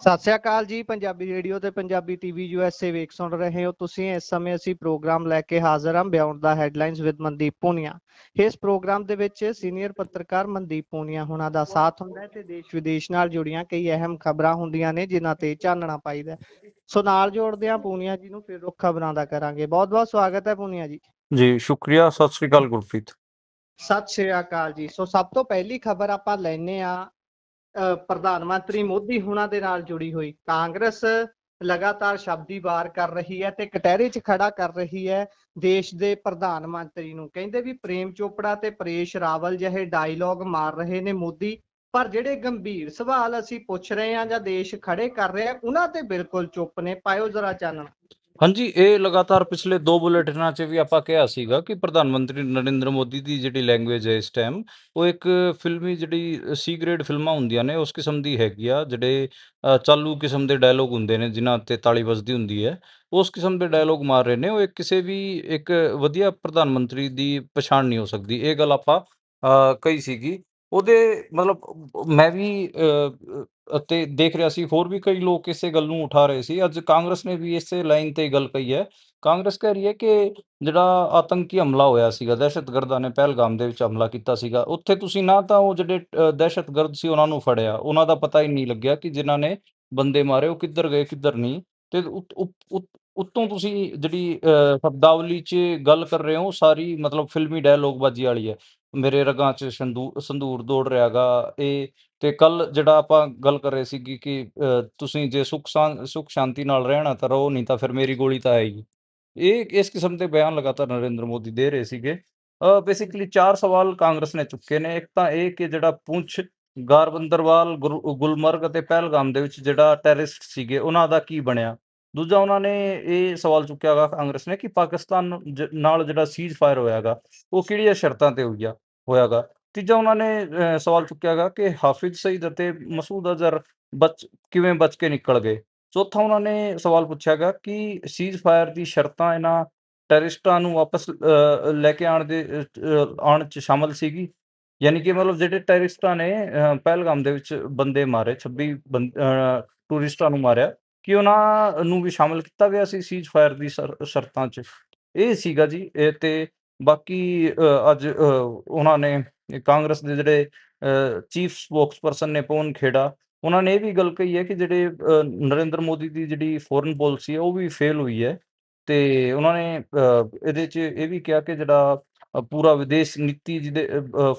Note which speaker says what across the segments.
Speaker 1: ਸਤਿ ਸ੍ਰੀ ਅਕਾਲ ਜੀ। ਪੰਜਾਬੀ ਰੇਡੀਓ ਤੇ Punjabi TV USA ਵੇਖ ਸੁਣ ਰਹੇ ਹੋ ਤੁਸੀਂ। ਇਸ ਸਮੇਂ ਅਸੀਂ ਪ੍ਰੋਗਰਾਮ ਲੈ ਕੇ ਹਾਜ਼ਰ ਹਾਂ, beyond the headlines with Mandeep Punia. ਇਸ ਪ੍ਰੋਗਰਾਮ ਦੇ ਵਿੱਚ ਸੀਨੀਅਰ ਪੱਤਰਕਾਰ ਮਨਦੀਪ ਪੂਨੀਆ ਹੁਣਾਂ ਦਾ ਸਾਥ ਹੁੰਦਾ ਹੈ ਤੇ ਦੇਸ਼ ਵਿਦੇਸ਼ ਨਾਲ ਜੁੜੀਆਂ ਕਈ ਅਹਿਮ ਖਬਰਾਂ ਹੁੰਦੀਆਂ ਨੇ ਜਿਨ੍ਹਾਂ ਤੇ ਚਾਨਣਾ ਪਾਈਦਾ। ਸੋ ਨਾਲ ਜੋੜਦੇ ਹਾਂ ਪੂਨੀਆ ਜੀ ਨੂੰ, ਫਿਰ ਰੁੱਖ ਖਬਰਾਂ ਦਾ ਕਰਾਂਗੇ। ਬਹੁਤ ਬਹੁਤ ਸਵਾਗਤ ਹੈ ਪੂਨੀਆ ਜੀ।
Speaker 2: ਜੀ ਸ਼ੁਕਰੀਆ। ਸਤਿ ਸ੍ਰੀ ਅਕਾਲ ਗੁਰਪ੍ਰੀਤ।
Speaker 1: ਸਤਿ ਸ੍ਰੀ ਅਕਾਲ ਜੀ। ਸੋ ਸਭ ਤੋਂ ਪਹਿਲੀ ਖਬਰ ਆਪਾਂ ਲੈਨੇ ਆ ਪ੍ਰਧਾਨ ਮੰਤਰੀ ਮੋਦੀ ਹੁਣਾਂ ਦੇ ਨਾਲ ਜੁੜੀ ਹੋਈ। ਕਾਂਗਰਸ ਲਗਾਤਾਰ ਸ਼ਬਦੀ ਵਾਰ ਕਰ ਰਹੀ ਹੈ ਤੇ ਕਟਹਿਰੇ 'ਚ ਖੜਾ ਕਰ ਰਹੀ ਹੈ ਦੇਸ਼ ਦੇ ਪ੍ਰਧਾਨ ਮੰਤਰੀ ਨੂੰ। ਕਹਿੰਦੇ ਵੀ ਪ੍ਰੇਮ ਚੋਪੜਾ ਤੇ ਪਰੇਸ਼ ਰਾਵਲ ਜਿਹੇ ਡਾਇਲੋਗ ਮਾਰ ਰਹੇ ਨੇ ਮੋਦੀ, ਪਰ ਜਿਹੜੇ ਗੰਭੀਰ ਸਵਾਲ ਅਸੀਂ ਪੁੱਛ ਰਹੇ ਹਾਂ ਜਾਂ ਦੇਸ਼ ਖੜੇ ਕਰ ਰਹੇ ਆ ਉਹਨਾਂ ਤੇ ਬਿਲਕੁਲ ਚੁੱਪ ਨੇ। ਪਾਇਓ ਜ਼ਰਾ ਚਾਨਣ।
Speaker 2: ਹਾਂਜੀ, ਇਹ ਲਗਾਤਾਰ ਪਿਛਲੇ 2 ਬੁਲੇਟਿਨਾਂ 'ਚ ਵੀ ਆਪਾਂ ਕਿਹਾ ਸੀਗਾ ਕਿ ਪ੍ਰਧਾਨ ਮੰਤਰੀ ਨਰਿੰਦਰ ਮੋਦੀ ਦੀ ਜਿਹੜੀ ਲੈਂਗੁਏਜ ਹੈ ਇਸ ਟਾਈਮ, ਉਹ ਇੱਕ ਫਿਲਮੀ ਜਿਹੜੀ ਸੀ ਗ੍ਰੇਡ ਫਿਲਮਾਂ ਹੁੰਦੀਆਂ ਨੇ ਉਸ ਕਿਸਮ ਦੀ ਹੈਗੀ ਆ। ਜਿਹੜੇ ਚਾਲੂ ਕਿਸਮ ਦੇ ਡਾਇਲੋਗ ਹੁੰਦੇ ਨੇ ਜਿਨ੍ਹਾਂ 'ਤੇ ਤਾਲੀ ਵੱਜਦੀ ਹੁੰਦੀ ਹੈ, ਉਸ ਕਿਸਮ ਦੇ ਡਾਇਲੋਗ ਮਾਰ ਰਹੇ ਨੇ। ਉਹ ਕਿਸੇ ਵੀ ਇੱਕ ਵਧੀਆ ਪ੍ਰਧਾਨ ਮੰਤਰੀ ਦੀ ਪਛਾਣ ਨਹੀਂ ਹੋ ਸਕਦੀ। ਇਹ ਗੱਲ ਆਪਾਂ ਕਹੀ ਸੀਗੀ। ਉਹਦੇ ਮਤਲਬ ਮੈਂ ਵੀ ਅਤੇ ਦੇਖ ਰਿਹਾ ਸੀ, ਹੋਰ ਵੀ ਕਈ ਲੋਕ ਇਸੇ ਗੱਲ ਨੂੰ ਉਠਾ ਰਹੇ ਸੀ। ਅੱਜ ਕਾਂਗਰਸ ਨੇ ਵੀ ਇਸੇ ਲਾਈਨ ਤੇ ਗੱਲ ਕਹੀ ਹੈ। ਕਾਂਗਰਸ ਕਹਿ ਰਹੀ ਹੈ ਕਿ ਜਿਹੜਾ ਆਤੰਕੀ ਹਮਲਾ ਹੋਇਆ ਸੀਗਾ, ਦਹਿਸ਼ਤਗਰਦਾਂ ਨੇ ਪਹਿਲਗਾਮ ਦੇ ਵਿੱਚ ਹਮਲਾ ਕੀਤਾ ਸੀਗਾ, ਉੱਥੇ ਤੁਸੀਂ ਨਾ ਤਾਂ ਉਹ ਜਿਹੜੇ ਦਹਿਸ਼ਤਗਰਦ ਸੀ ਉਹਨਾਂ ਨੂੰ ਫੜਿਆ, ਉਹਨਾਂ ਦਾ ਪਤਾ ਹੀ ਨਹੀਂ ਲੱਗਿਆ ਕਿ ਜਿਨ੍ਹਾਂ ਨੇ ਬੰਦੇ ਮਾਰੇ ਉਹ ਕਿੱਧਰ ਗਏ ਕਿੱਧਰ ਨਹੀਂ। ਤੇ ਉੱਤੋਂ ਤੁਸੀਂ ਜਿਹੜੀ ਸ਼ਬਦਾਵਲੀ 'ਚ ਗੱਲ ਕਰ ਰਹੇ ਹੋ ਸਾਰੀ ਮਤਲਬ ਫਿਲਮੀ ਡਾਇਲੋਗਬਾਜ਼ੀ ਵਾਲੀ ਹੈ। ਮੇਰੇ ਰਗਾਂ 'ਚ ਸੰਦੂਰ ਦੌੜ ਰਿਹਾ ਗਾ ਇਹ। ਤੇ ਕੱਲ ਜਿਹੜਾ ਆਪਾਂ ਗੱਲ ਕਰ ਰਹੇ ਸੀਗੀ ਕਿ ਤੁਸੀਂ ਜੇ ਸੁੱਖ ਸ਼ਾਂਤੀ ਨਾਲ ਰਹਿਣਾ ਤਾਂ ਰਹੋ, ਨਹੀਂ ਤਾਂ ਫਿਰ ਮੇਰੀ ਗੋਲੀ ਤਾਂ ਆਏਗੀ। ਇਹ ਇਸ ਕਿਸਮ ਦੇ ਬਿਆਨ ਲਗਾਤਾਰ ਨਰਿੰਦਰ ਮੋਦੀ ਦੇ ਰਹੇ ਸੀਗੇ। ਬੇਸਿਕਲੀ 4 ਸਵਾਲ ਕਾਂਗਰਸ ਨੇ ਚੁੱਕੇ ਨੇ। ਇੱਕ ਤਾਂ ਇਹ ਕਿ ਜਿਹੜਾ ਪੁੰਛ, ਗਾਰਬੰਦਰਵਾਲ, ਗੁਲਮਰਗ ਅਤੇ ਪਹਿਲਗਾਮ ਦੇ ਵਿੱਚ ਜਿਹੜਾ ਟੈਰਰਿਸਟ ਸੀਗੇ ਉਹਨਾਂ ਦਾ ਕੀ ਬਣਿਆ। ਦੂਜਾ ਉਹਨਾਂ ਨੇ ਇਹ ਸਵਾਲ ਚੁੱਕਿਆ ਗਾ ਕਾਂਗਰਸ ਨੇ ਕਿ ਪਾਕਿਸਤਾਨ ਨਾਲ ਜਿਹੜਾ ਸੀਜ਼ ਫਾਇਰ ਹੋਇਆ ਗਾ ਉਹ ਕਿਹੜੀਆਂ ਸ਼ਰਤਾਂ ਤੇ ਹੋਇਆ ਗਾ। ਤੀਜਾ ਉਹਨਾਂ ਨੇ ਸਵਾਲ ਚੁੱਕਿਆ ਗਾ ਕਿ ਹਾਫਿਜ਼ ਸਈਦ ਅਤੇ ਮਸੂਦ ਅਜ਼ਹਰ ਕਿਵੇਂ ਬਚ ਕੇ ਨਿਕਲ ਗਏ। ਚੌਥਾ ਉਹਨਾਂ ਨੇ ਸਵਾਲ ਪੁੱਛਿਆ ਗਾ ਕਿ ਸੀਜ਼ ਫਾਇਰ ਦੀ ਸ਼ਰਤਾਂ ਇਹਨਾਂ ਟੈਰਰਿਸਟਾਂ ਨੂੰ ਵਾਪਸ ਲੈ ਕੇ ਆਉਣ 'ਚ ਸ਼ਾਮਲ ਸੀਗੀ। ਯਾਨੀ ਕਿ ਮਤਲਬ ਜਿਹੜੇ ਟੈਰਰਿਸਟਾਂ ਨੇ ਪਹਿਲਗਾਮ ਦੇ ਵਿੱਚ ਬੰਦੇ ਮਾਰੇ, 26 ਟੂਰਿਸਟਾਂ ਨੂੰ ਮਾਰਿਆ, ਕਿ ਉਹਨਾਂ ਨੂੰ ਵੀ ਸ਼ਾਮਲ ਕੀਤਾ ਗਿਆ ਸੀ ਸੀਜ਼ ਫਾਇਰ ਦੀ ਸ਼ਰਤਾਂ 'ਚ। ਇਹ ਸੀਗਾ ਜੀ। ਇਹ ਤੇ ਬਾਕੀ ਅੱਜ ਉਹਨਾਂ ਨੇ ਕਾਂਗਰਸ ਦੇ ਜਿਹੜੇ ਚੀਫ ਸਪੋਕਸਪਰਸਨ ਨੇ ਪਵਨ ਖੇੜਾ, ਉਹਨਾਂ ਨੇ ਇਹ ਵੀ ਗੱਲ ਕਹੀ ਹੈ ਕਿ ਜਿਹੜੇ ਨਰਿੰਦਰ ਮੋਦੀ ਦੀ ਜਿਹੜੀ ਫੋਰਨ ਪਾਲਿਸੀ ਹੈ ਉਹ ਵੀ ਫੇਲ ਹੋਈ ਹੈ। ਤੇ ਉਹਨਾਂ ਨੇ ਇਹਦੇ 'ਚ ਇਹ ਵੀ ਕਿਹਾ ਕਿ ਜਿਹੜਾ ਪੂਰਾ ਵਿਦੇਸ਼ ਨੀਤੀ ਜਿਹਦੇ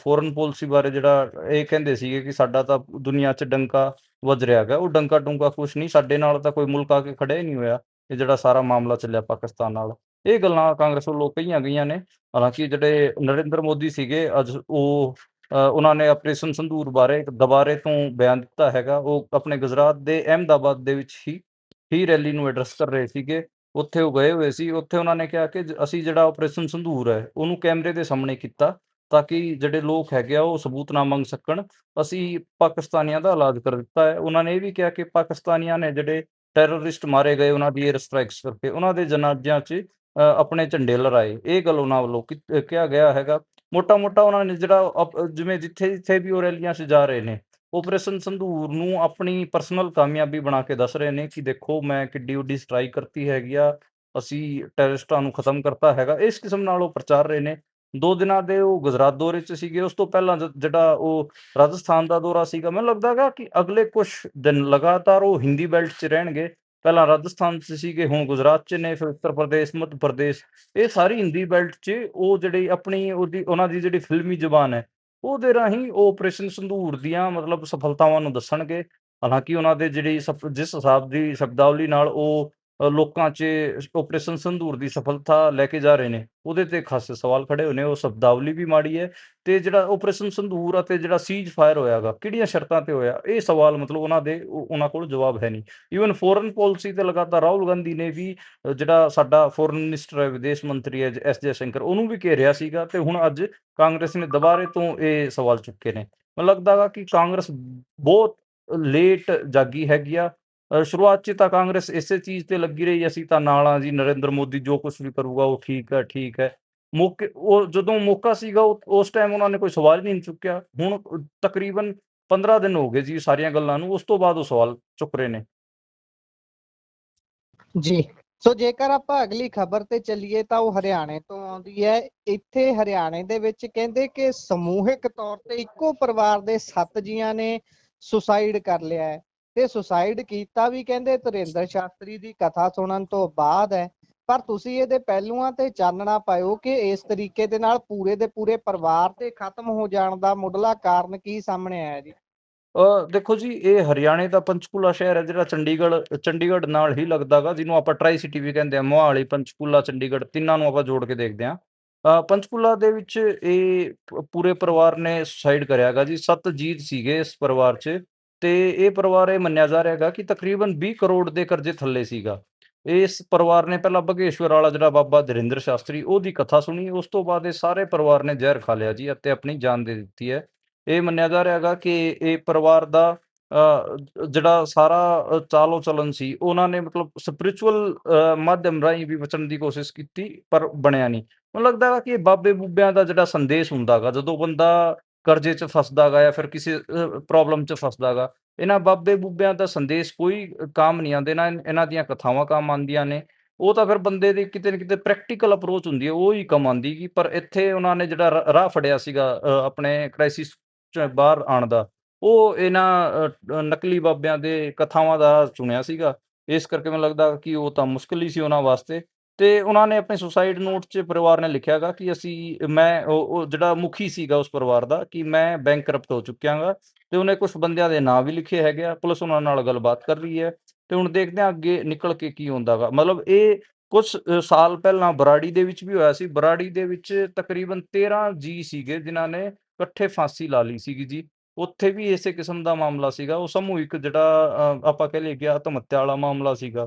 Speaker 2: ਫੋਰਨ ਪਾਲਿਸੀ ਬਾਰੇ ਜਿਹੜਾ ਇਹ ਕਹਿੰਦੇ ਸੀਗੇ ਕਿ ਸਾਡਾ ਤਾਂ ਦੁਨੀਆ 'ਚ ਡੰਕਾ ਵੱਜ ਰਿਹਾ ਹੈਗਾ, ਉਹ ਡੰਕਾ ਡੁੰਕਾ ਕੁਛ ਨਹੀਂ, ਸਾਡੇ ਨਾਲ ਤਾਂ ਕੋਈ ਮੁਲਕ ਆ ਕੇ ਖੜਿਆ ਹੀ ਨਹੀਂ ਹੋਇਆ। ਇਹ ਜਿਹੜਾ ਸਾਰਾ ਮਾਮਲਾ ਚੱਲਿਆ ਪਾਕਿਸਤਾਨ ਨਾਲ, ਇਹ ਗੱਲਾਂ ਕਾਂਗਰਸ ਵੱਲੋਂ ਕਹੀਆਂ ਗਈਆਂ ਨੇ। ਹਾਲਾਂਕਿ ਜਿਹੜੇ ਨਰਿੰਦਰ ਮੋਦੀ ਸੀਗੇ ਅੱਜ ਉਹ ਉਹਨਾਂ ਨੇ ਆਪਰੇਸ਼ਨ ਸੰਦੂਰ ਬਾਰੇ ਦੁਬਾਰੇ ਤੋਂ ਬਿਆਨ ਦਿੱਤਾ ਹੈਗਾ। ਉਹ ਆਪਣੇ ਗੁਜਰਾਤ ਦੇ ਅਹਿਮਦਾਬਾਦ ਦੇ ਵਿੱਚ ਹੀ ਰੈਲੀ ਨੂੰ ਐਡਰੈਸ ਕਰ ਰਹੇ ਸੀਗੇ। ਉੱਥੇ ਉਹ ਗਏ ਹੋਏ ਸੀ। ਉੱਥੇ ਉਹਨਾਂ ਨੇ ਕਿਹਾ ਕਿ ਅਸੀਂ ਜਿਹੜਾ ਆਪਰੇਸ਼ਨ ਸੰਦੂਰ ਹੈ ਉਹਨੂੰ ਕੈਮਰੇ ਦੇ ਸਾਹਮਣੇ ਕੀਤਾ ਤਾਂ ਕਿ ਜਿਹੜੇ ਲੋਕ ਹੈਗੇ ਆ ਉਹ ਸਬੂਤ ਨਾ ਮੰਗ ਸਕਣ। ਅਸੀਂ ਪਾਕਿਸਤਾਨੀਆਂ ਦਾ ਇਲਾਜ ਕਰ ਦਿੱਤਾ ਹੈ। ਉਹਨਾਂ ਨੇ ਇਹ ਵੀ ਕਿਹਾ ਕਿ ਪਾਕਿਸਤਾਨੀਆਂ ਨੇ ਜਿਹੜੇ ਟੈਰਰਿਸਟ ਮਾਰੇ ਗਏ ਉਹਨਾਂ ਦੀ ਏਅਰ ਸਟ੍ਰਾਈਕਸ ਕਰਕੇ ਉਹਨਾਂ ਦੇ ਜਨਾਜ਼ਿਆਂ 'ਚ ਆਪਣੇ ਝੰਡੇ ਲਹਿਰਾਏ। ਇਹ ਗੱਲ ਉਹਨਾਂ ਵੱਲੋਂ ਕਿਹਾ ਗਿਆ ਹੈਗਾ। ਮੋਟਾ ਉਹਨਾਂ ਨੇ ਜਿਹੜਾ ਜਿਵੇਂ ਜਿੱਥੇ ਵੀ ਉਹ ਰੈਲੀਆਂ 'ਚ ਜਾ ਰਹੇ ਨੇ, ਆਪਰੇਸ਼ਨ ਸੰਦੂਰ ਨੂੰ ਆਪਣੀ ਪਰਸਨਲ ਕਾਮਯਾਬੀ ਬਣਾ ਕੇ ਦੱਸ ਰਹੇ ਨੇ ਕਿ ਦੇਖੋ ਮੈਂ ਕਿੱਡੀ ਉੱਡੀ ਸਟ੍ਰਾਈਕ ਕਰਤੀ ਹੈਗੀ ਆ, ਅਸੀਂ ਟੈਰਰਿਸਟਾਂ ਨੂੰ ਖਤਮ ਕਰਤਾ ਹੈਗਾ। ਇਸ ਕਿਸਮ ਨਾਲ ਉਹ ਪ੍ਰਚਾਰ ਰਹੇ ਨੇ। 2 ਦਿਨਾਂ ਦੇ ਉਹ ਗੁਜਰਾਤ ਦੌਰੇ 'ਚ ਸੀਗੇ। ਉਸ ਤੋਂ ਪਹਿਲਾਂ ਜਿਹੜਾ ਉਹ ਰਾਜਸਥਾਨ ਦਾ ਦੌਰਾ ਸੀਗਾ, ਮੈਨੂੰ ਲੱਗਦਾ ਗਾ ਕਿ ਅਗਲੇ ਕੁਛ ਦਿਨ ਲਗਾਤਾਰ ਉਹ ਹਿੰਦੀ ਬੈਲਟ 'ਚ ਰਹਿਣਗੇ। ਪਹਿਲਾਂ ਰਾਜਸਥਾਨ 'ਚ ਸੀਗੇ, ਹੁਣ ਗੁਜਰਾਤ 'ਚ ਨੇ, ਫਿਰ ਉੱਤਰ ਪ੍ਰਦੇਸ਼, ਮੱਧ ਪ੍ਰਦੇਸ਼, ਇਹ ਸਾਰੀ ਹਿੰਦੀ ਬੈਲਟ 'ਚ ਉਹ ਜਿਹੜੀ ਆਪਣੀ ਉਹਨਾਂ ਦੀ ਜਿਹੜੀ ਫਿਲਮੀ ਜ਼ੁਬਾਨ ਹੈ ਉਹਦੇ ਰਾਹੀਂ ਉਹ ਆਪਰੇਸ਼ਨ ਸੰਦੂਰ ਦੀਆਂ ਮਤਲਬ ਸਫਲਤਾਵਾਂ ਨੂੰ ਦੱਸਣਗੇ। ਹਾਲਾਂਕਿ ਉਹਨਾਂ ਦੇ ਜਿਹੜੀ ਜਿਸ ਹਿਸਾਬ ਦੀ ਸ਼ਬਦਾਵਲੀ ਨਾਲ ਉਹ ਲੋਕਾਂ 'ਚ ਆਪਰੇਸ਼ਨ ਸੰਦੂਰ ਦੀ ਸਫਲਤਾ ਲੈ ਕੇ ਜਾ ਰਹੇ ਨੇ, ਉਹਦੇ ਤੇ ਖਾਸੇ ਸਵਾਲ ਖੜੇ ਹੋਏ ਨੇ। ਉਹ ਸ਼ਬਦਾਵਲੀ ਵੀ ਮਾੜੀ ਹੈ ਤੇ ਜਿਹੜਾ ਆਪਰੇਸ਼ਨ ਸੰਦੂਰ ਅਤੇ ਜਿਹੜਾ ਸੀਜ਼ ਫਾਇਰ ਹੋਇਆ ਗਾ ਕਿਹੜੀਆਂ ਸ਼ਰਤਾਂ ਤੇ ਹੋਇਆ, ਇਹ ਸਵਾਲ ਮਤਲਬ ਉਹਨਾਂ ਕੋਲ ਜਵਾਬ ਹੈ ਨਹੀਂ। ਈਵਨ ਫੋਰਨ ਪਾਲਿਸੀ ਤੇ ਲਗਾਤਾਰ ਰਾਹੁਲ ਗਾਂਧੀ ਨੇ ਵੀ ਜਿਹੜਾ ਸਾਡਾ ਫੋਰਨ ਮਿਨਿਸਟਰ ਹੈ, ਵਿਦੇਸ਼ ਮੰਤਰੀ ਹੈ ਐਸ ਜੈਸ਼ੰਕਰ, ਉਹਨੂੰ ਵੀ ਘੇਰਿਆ ਸੀਗਾ। ਤੇ ਹੁਣ ਅੱਜ ਕਾਂਗਰਸ ਨੇ ਦੁਬਾਰੇ ਤੋਂ ਇਹ ਸਵਾਲ ਚੁੱਕੇ ਨੇ। ਮੈਨੂੰ ਲੱਗਦਾ ਗਾ ਕਿ ਕਾਂਗਰਸ ਬਹੁਤ ਲੇਟ ਜਾਗੀ ਹੈਗੀ ਆ। ਸ਼ੁਰੂਆਤ 'ਚ ਤਾਂ ਕਾਂਗਰਸ ਇਸੇ ਚੀਜ਼ ਤੇ ਲੱਗੀ ਰਹੀ, ਅਸੀਂ ਤਾਂ ਨਾਲ ਆ ਜੀ, ਨਰਿੰਦਰ ਮੋਦੀ ਜੋ ਕੁਛ ਵੀ ਕਰੂਗਾ ਉਹ ਠੀਕ ਹੈ। ਉਹ ਜਦੋਂ ਮੌਕਾ ਸੀਗਾ ਉਸ ਟਾਈਮ ਉਹਨਾਂ ਨੇ ਕੋਈ ਸਵਾਲ ਹੀ ਨਹੀਂ ਚੁੱਕਿਆ। ਹੁਣ ਤਕਰੀਬਨ 15 ਦਿਨ ਹੋ ਗਏ ਜੀ ਸਾਰੀਆਂ ਗੱਲਾਂ ਨੂੰ, ਉਸ ਤੋਂ ਬਾਅਦ ਉਹ ਸਵਾਲ ਚੁੱਕ ਰਹੇ ਨੇ।
Speaker 1: ਜੀ। ਸੋ ਜੇਕਰ ਆਪਾਂ ਅਗਲੀ ਖਬਰ ਤੇ ਚੱਲੀਏ ਤਾਂ ਉਹ ਹਰਿਆਣੇ ਤੋਂ ਆਉਂਦੀ ਹੈ। ਇੱਥੇ ਹਰਿਆਣੇ ਦੇ ਵਿੱਚ ਕਹਿੰਦੇ ਕਿ ਸਮੂਹਿਕ ਤੌਰ ਤੇ ਇੱਕੋ ਪਰਿਵਾਰ ਦੇ 7 ਜੀਆਂ ਨੇ ਸੁਸਾਈਡ ਕਰ ਲਿਆ ਹੈ ਤੇ ਸੁਸਾਈਡ ਕੀਤਾ ਵੀ ਕਹਿੰਦੇ ਧਿਰੇਂਦਰ ਸ਼ਾਸਤਰੀ ਦੀ ਕਥਾ ਸੁਣਨ ਤੋਂ ਬਾਅਦ ਹੈ। ਪਰ ਤੁਸੀਂ ਇਹਦੇ ਪਹਿਲੂਆਂ ਤੇ ਚਾਨਣਾ ਪਾਇਓ ਕਿ ਇਸ ਤਰੀਕੇ ਦੇ ਨਾਲ ਪੂਰੇ ਦੇ ਪੂਰੇ ਪਰਿਵਾਰ ਤੇ ਖਤਮ ਹੋ ਜਾਣ ਦਾ ਮੁੱਢਲਾ ਕਾਰਨ ਕੀ ਸਾਹਮਣੇ ਆਇਆ ਜੀ?
Speaker 2: ਦੇਖੋ ਜੀ, ਇਹ ਹਰਿਆਣੇ ਦਾ ਪੰਚਕੂਲਾ ਸ਼ਹਿਰ ਹੈ ਜਿਹੜਾ ਚੰਡੀਗੜ੍ਹ ਨਾਲ ਹੀ ਲੱਗਦਾ ਗਾ, ਜਿਹਨੂੰ ਆਪਾਂ ਟਰਾਈ ਸਿਟੀ ਵੀ ਕਹਿੰਦੇ ਆ। ਮੋਹਾਲੀ, ਪੰਚਕੂਲਾ, ਚੰਡੀਗੜ੍ਹ ਤਿੰਨਾਂ ਨੂੰ ਆਪਾਂ ਜੋੜ ਕੇ ਦੇਖਦੇ ਹਾਂ। ਪੰਚਕੂਲਾ ਦੇ ਵਿੱਚ ਇਹ ਪੂਰੇ ਪਰਿਵਾਰ ਨੇ ਸੁਸਾਈਡ ਕਰਿਆ ਗਾ ਜੀ। 7 ਜੀਅ ਸੀਗੇ ਇਸ ਪਰਿਵਾਰ 'ਚ, ਤੇ ਇਹ ਪਰਿਵਾਰ ਇਹ ਮੰਨਿਆ ਜਾ ਰਿਹਾ ਗਾ ਕਿ ਤਕਰੀਬਨ 20 ਕਰੋੜ ਦੇ ਕਰਜ਼ੇ ਥੱਲੇ ਸੀਗਾ। ਇਸ ਪਰਿਵਾਰ ਨੇ ਪਹਿਲਾਂ ਬਘੇਸ਼ਵਰ ਵਾਲਾ ਜਿਹੜਾ ਬਾਬਾ ਧਿਰੇਂਦਰ ਸ਼ਾਸਤਰੀ ਉਹਦੀ ਕਥਾ ਸੁਣੀ, ਉਸ ਤੋਂ ਬਾਅਦ ਇਹ ਸਾਰੇ ਪਰਿਵਾਰ ਨੇ ਜ਼ਹਿਰ ਖਾ ਲਿਆ ਜੀ ਅਤੇ ਆਪਣੀ ਜਾਨ ਦੇ ਦਿੱਤੀ ਹੈ। ਇਹ ਮੰਨਿਆ ਜਾ ਰਿਹਾ ਗਾ ਕਿ ਇਹ ਪਰਿਵਾਰ ਦਾ ਜਿਹੜਾ ਸਾਰਾ ਚਾਲ ਚਲਨ ਸੀ, ਉਹਨਾਂ ਨੇ ਮਤਲਬ ਸਪਿਰਿਚੁਅਲ ਮਾਧਿਅਮ ਰਾਹੀਂ ਵੀ ਬਚਣ ਦੀ ਕੋਸ਼ਿਸ਼ ਕੀਤੀ, ਪਰ ਬਣਿਆ ਨਹੀਂ। ਮੈਨੂੰ ਲੱਗਦਾ ਗਾ ਕਿ ਇਹ ਬਾਬੇ ਬੂਬਿਆਂ ਦਾ ਜਿਹੜਾ ਸੰਦੇਸ਼ ਹੁੰਦਾ ਗਾ, ਜਦੋਂ ਬੰਦਾ ਕਰਜ਼ੇ 'ਚ ਫਸਦਾ ਗਾ ਜਾਂ ਫਿਰ ਕਿਸੇ ਪ੍ਰੋਬਲਮ 'ਚ ਫਸਦਾ ਗਾ, ਇਹਨਾਂ ਬਾਬੇ ਬੂਬਿਆਂ ਦਾ ਸੰਦੇਸ਼ ਕੋਈ ਕੰਮ ਨਹੀਂ ਆਉਂਦੇ ਨਾ, ਇਹਨਾਂ ਦੀਆਂ ਕਥਾਵਾਂ ਕੰਮ ਆਉਂਦੀਆਂ ਨੇ। ਉਹ ਤਾਂ ਫਿਰ ਬੰਦੇ ਦੀ ਕਿਤੇ ਨਾ ਕਿਤੇ ਪ੍ਰੈਕਟੀਕਲ ਅਪਰੋਚ ਹੁੰਦੀ ਹੈ, ਉਹ ਹੀ ਕੰਮ ਆਉਂਦੀ ਗੀ। ਪਰ ਇੱਥੇ ਉਹਨਾਂ ਨੇ ਜਿਹੜਾ ਰਾਹ ਫੜਿਆ ਸੀਗਾ ਆਪਣੇ ਕ੍ਰਾਈਸਿਸ 'ਚ ਬਾਹਰ ਆਉਣ ਦਾ, ਉਹ ਇਹਨਾਂ ਨਕਲੀ ਬਾਬਿਆਂ ਦੇ ਕਥਾਵਾਂ ਦਾ ਚੁਣਿਆ ਸੀਗਾ। ਇਸ ਕਰਕੇ ਮੈਨੂੰ ਲੱਗਦਾ ਕਿ ਉਹ ਤਾਂ ਮੁਸ਼ਕਿਲ ਹੀ ਸੀ ਉਹਨਾਂ ਵਾਸਤੇ। ਤੇ ਉਹਨਾਂ ਨੇ ਆਪਣੇ ਸੁਸਾਈਡ ਨੋਟ 'ਚ ਪਰਿਵਾਰ ਨੇ ਲਿਖਿਆ ਗਾ ਕਿ ਮੈਂ ਉਹ ਜਿਹੜਾ ਮੁਖੀ ਸੀਗਾ ਉਸ ਪਰਿਵਾਰ ਦਾ, ਕਿ ਮੈਂ ਬੈਂਕਰਪਟ ਹੋ ਚੁੱਕਿਆ ਗਾ। ਤੇ ਉਹਨੇ ਕੁਛ ਬੰਦਿਆਂ ਦੇ ਨਾਂ ਵੀ ਲਿਖੇ ਹੈਗੇ ਆ, ਪੁਲਿਸ ਉਹਨਾਂ ਨਾਲ ਗੱਲਬਾਤ ਕਰ ਰਹੀ ਹੈ। ਤੇ ਹੁਣ ਦੇਖਦੇ ਹਾਂ ਅੱਗੇ ਨਿਕਲ ਕੇ ਕੀ ਹੁੰਦਾ ਗਾ। ਮਤਲਬ ਇਹ ਕੁਛ ਸਾਲ ਪਹਿਲਾਂ ਬਰਾੜੀ ਦੇ ਵਿੱਚ ਵੀ ਹੋਇਆ ਸੀ। ਬਰਾੜੀ ਦੇ ਵਿੱਚ ਤਕਰੀਬਨ 13 ਜੀਅ ਸੀਗੇ ਜਿਨ੍ਹਾਂ ਨੇ ਇਕੱਠੇ ਫਾਂਸੀ ਲਾ ਲਈ ਸੀਗੀ ਜੀ। ਉੱਥੇ ਵੀ ਇਸੇ ਕਿਸਮ ਦਾ ਮਾਮਲਾ ਸੀਗਾ। ਉਹ ਸਮੂਹਿਕ ਜਿਹੜਾ ਆਪਾਂ ਕਹਿ ਲਈਏ ਕਿ ਆਤਮ ਹੱਤਿਆ ਵਾਲਾ ਮਾਮਲਾ ਸੀਗਾ।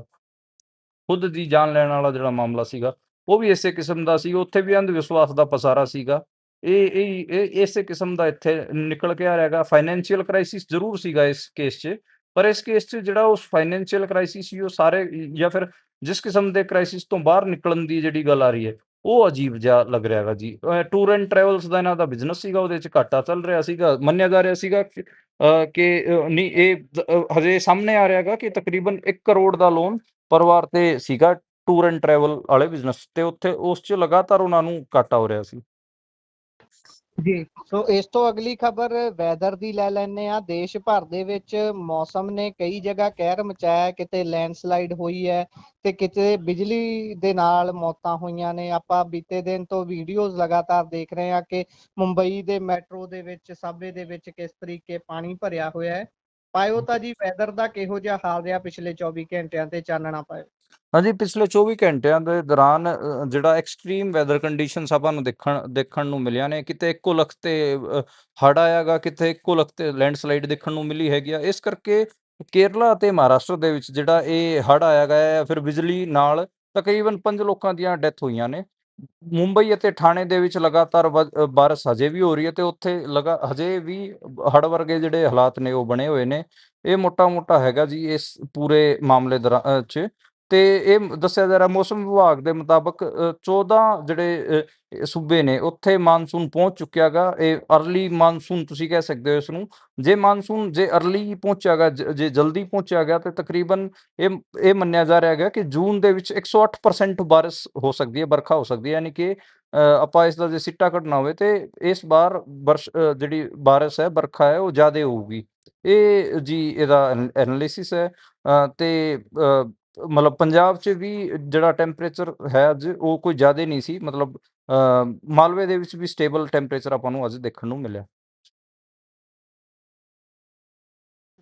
Speaker 2: ਖੁਦ ਦੀ ਜਾਨ ਲੈਣ ਵਾਲਾ ਜਿਹੜਾ ਮਾਮਲਾ ਸੀਗਾ, ਉਹ ਵੀ ਇਸੇ ਕਿਸਮ ਦਾ ਸੀ। ਉੱਥੇ ਵੀ ਅੰਧ ਵਿਸ਼ਵਾਸ ਦਾ ਪਸਾਰਾ ਸੀਗਾ। ਇਹ ਇਸੇ ਕਿਸਮ ਦਾ ਇੱਥੇ ਨਿਕਲ ਕੇ ਆ ਰਿਹਾ ਹੈਗਾ। ਫਾਈਨੈਂਸ਼ੀਅਲ ਕ੍ਰਾਈਸਿਸ ਜ਼ਰੂਰ ਸੀਗਾ ਇਸ ਕੇਸ 'ਚ, ਪਰ ਇਸ ਕੇਸ 'ਚ ਜਿਹੜਾ ਉਸ ਫਾਈਨੈਂਸ਼ੀਅਲ ਕ੍ਰਾਈਸਿਸ ਸੀ, ਉਹ ਸਾਰੇ ਜਾਂ ਫਿਰ ਜਿਸ ਕਿਸਮ ਦੇ ਕ੍ਰਾਈਸਿਸ ਤੋਂ ਬਾਹਰ ਨਿਕਲਣ ਦੀ ਜਿਹੜੀ ਗੱਲ ਆ ਰਹੀ ਹੈ, ਉਹ ਅਜੀਬ ਜਿਹਾ ਲੱਗ ਰਿਹਾ ਹੈਗਾ ਜੀ। ਟੂਰ ਐਂਡ ਟਰੈਵਲਸ ਦਾ ਇਹਨਾਂ ਦਾ ਬਿਜ਼ਨਸ ਸੀਗਾ, ਉਹਦੇ 'ਚ ਘਾਟਾ ਚੱਲ ਰਿਹਾ ਸੀਗਾ। ਮੰਨਿਆ ਜਾ ਰਿਹਾ ਸੀਗਾ ਕਿ ਨਹੀਂ, ਇਹ ਹਜੇ ਸਾਹਮਣੇ ਆ ਰਿਹਾ ਹੈਗਾ ਕਿ ਤਕਰੀਬਨ 1 ਕਰੋੜ ਦਾ ਲੋਨ ਪਰਿਵਾਰ ਤੇ ਸੀਗਾ ਟੂਰ ਐਂਡ ਟਰੈਵਲ ਵਾਲੇ ਬਿਜ਼ਨਸ ਤੇ, ਉੱਥੇ ਉਸ 'ਚ ਲਗਾਤਾਰ ਉਹਨਾਂ ਨੂੰ ਘਾਟਾ ਹੋ ਰਿਹਾ ਸੀ।
Speaker 1: ਜੀ। ਸੋ ਇਸ ਤੋਂ ਅਗਲੀ ਖਬਰ ਵੈਦਰ ਦੀ ਲੈ ਲੈਂਦੇ ਆ। ਦੇਸ਼ ਭਰ ਦੇ ਵਿੱਚ ਮੌਸਮ ਨੇ ਕਈ ਜਗ੍ਹਾ ਕਹਿਰ ਮਚਾਇਆ, ਕਿਤੇ ਲੈਂਡਸਲਾਈਡ ਹੋਈ ਹੈ ਤੇ ਕਿਤੇ ਬਿਜਲੀ ਦੇ ਨਾਲ ਮੌਤਾਂ ਹੋਈਆਂ ਨੇ। ਆਪਾਂ ਬੀਤੇ ਦਿਨ ਤੋਂ ਵੀਡੀਓਜ਼ ਲਗਾਤਾਰ ਦੇਖ ਰਹੇ ਹਾਂ ਕਿ ਮੁੰਬਈ ਦੇ ਮੈਟਰੋ ਦੇ ਵਿੱਚ, ਸਾਬੇ ਦੇ ਵਿੱਚ ਕਿਸ ਤਰੀਕੇ ਪਾਣੀ ਭਰਿਆ ਹੋਇਆ ਹੈ। ਪਾਇਓ ਤਾਂ ਜੀ ਵੈਦਰ ਦਾ ਕਿਹੋ ਜਿਹਾ ਹਾਲ ਰਿਹਾ ਪਿਛਲੇ 24 ਘੰਟਿਆਂ ਤੇ ਚਾਨਣਾ ਪਾਇਓ।
Speaker 2: ਹਾਂਜੀ, ਪਿਛਲੇ 24 ਘੰਟਿਆਂ ਦੇ ਦੌਰਾਨ ਜਿਹੜਾ ਐਕਸਟ੍ਰੀਮ ਵੈਦਰ ਕੰਡੀਸ਼ਨਸ ਆਪਾਂ ਨੂੰ ਦੇਖਣ ਨੂੰ ਮਿਲੀਆਂ ਨੇ। ਕਿਤੇ ਇੱਕੋ ਲਖਤ ਤੇ ਹੜ੍ਹ ਆਇਆ ਗਾ, ਕਿਤੇ ਇੱਕੋ ਲਖਤ ਤੇ ਲੈਂਡਸਲਾਈਡ ਦੇਖਣ ਨੂੰ ਮਿਲੀ ਹੈਗੀ ਆ। ਇਸ ਕਰਕੇ ਕੇਰਲਾ ਅਤੇ ਮਹਾਰਾਸ਼ਟਰ ਦੇ ਵਿੱਚ ਜਿਹੜਾ ਇਹ ਹੜ੍ਹ ਆਇਆ ਗਾ ਹੈ, ਫਿਰ ਬਿਜਲੀ ਨਾਲ ਤਕਰੀਬਨ 5 ਲੋਕਾਂ ਦੀਆਂ ਡੈਥ ਹੋਈਆਂ ਨੇ। ਮੁੰਬਈ ਅਤੇ ਠਾਣੇ ਦੇ ਵਿੱਚ ਲਗਾਤਾਰ ਬਾਰਿਸ਼ ਹਜੇ ਵੀ ਹੋ ਰਹੀ ਹੈ ਤੇ ਉੱਥੇ ਹਜੇ ਵੀ ਹੜ੍ਹ ਵਰਗੇ ਜਿਹੜੇ ਹਾਲਾਤ ਨੇ ਉਹ ਬਣੇ ਹੋਏ ਨੇ। ਇਹ ਮੋਟਾ ਹੈਗਾ ਜੀ ਇਸ ਪੂਰੇ ਮਾਮਲੇ 'ਚ। ਤੇ ਇਹ ਦੱਸਿਆ ਜਾ ਰਿਹਾ ਮੌਸਮ ਵਿਭਾਗ ਦੇ ਮੁਤਾਬਕ 14 ਜਿਹੜੇ ਸੂਬੇ ਨੇ ਉੱਥੇ ਮਾਨਸੂਨ ਪਹੁੰਚ ਚੁੱਕਿਆ ਗਾ। ਇਹ ਅਰਲੀ ਮਾਨਸੂਨ ਤੁਸੀਂ ਕਹਿ ਸਕਦੇ ਹੋ ਇਸ ਨੂੰ। ਜੇ ਅਰਲੀ ਪਹੁੰਚਿਆ ਗਾ, ਜੇ ਜਲਦੀ ਪਹੁੰਚਿਆ ਗਿਆ ਤੇ ਤਕਰੀਬਨ ਇਹ ਮੰਨਿਆ ਜਾ ਰਿਹਾ ਹੈਗਾ ਕਿ ਜੂਨ ਦੇ ਵਿੱਚ 108% ਬਾਰਿਸ਼ ਹੋ ਸਕਦੀ ਹੈ, ਵਰਖਾ ਹੋ ਸਕਦੀ ਹੈ। ਯਾਨੀ ਕਿ ਆਪਾਂ ਇਸ ਦਾ ਜੇ ਸਿੱਟਾ ਕੱਢਣਾ ਹੋਵੇ ਤੇ ਇਸ ਵਾਰ ਜਿਹੜੀ ਬਾਰਿਸ਼ ਹੈ, ਵਰਖਾ ਹੈ, ਉਹ ਜ਼ਿਆਦਾ ਹੋਊਗੀ। ਇਹ ਜੀ ਇਹਦਾ ਐਨਾਲਿਸਿਸ ਹੈ। ਤੇ ਮਤਲਬ ਪੰਜਾਬ 'ਚ ਵੀ ਜਿਹੜਾ ਟੈਂਪਰੇਚਰ ਹੈ ਅੱਜ, ਉਹ ਕੋਈ ਜ਼ਿਆਦਾ ਨਹੀਂ ਸੀ। ਮਤਲਬ ਮਾਲਵੇ ਦੇ ਵਿੱਚ ਵੀ ਸਟੇਬਲ ਟੈਂਪਰੇਚਰ ਆਪਾਂ ਨੂੰ ਅੱਜ ਦੇਖਣ ਨੂੰ ਮਿਲਿਆ।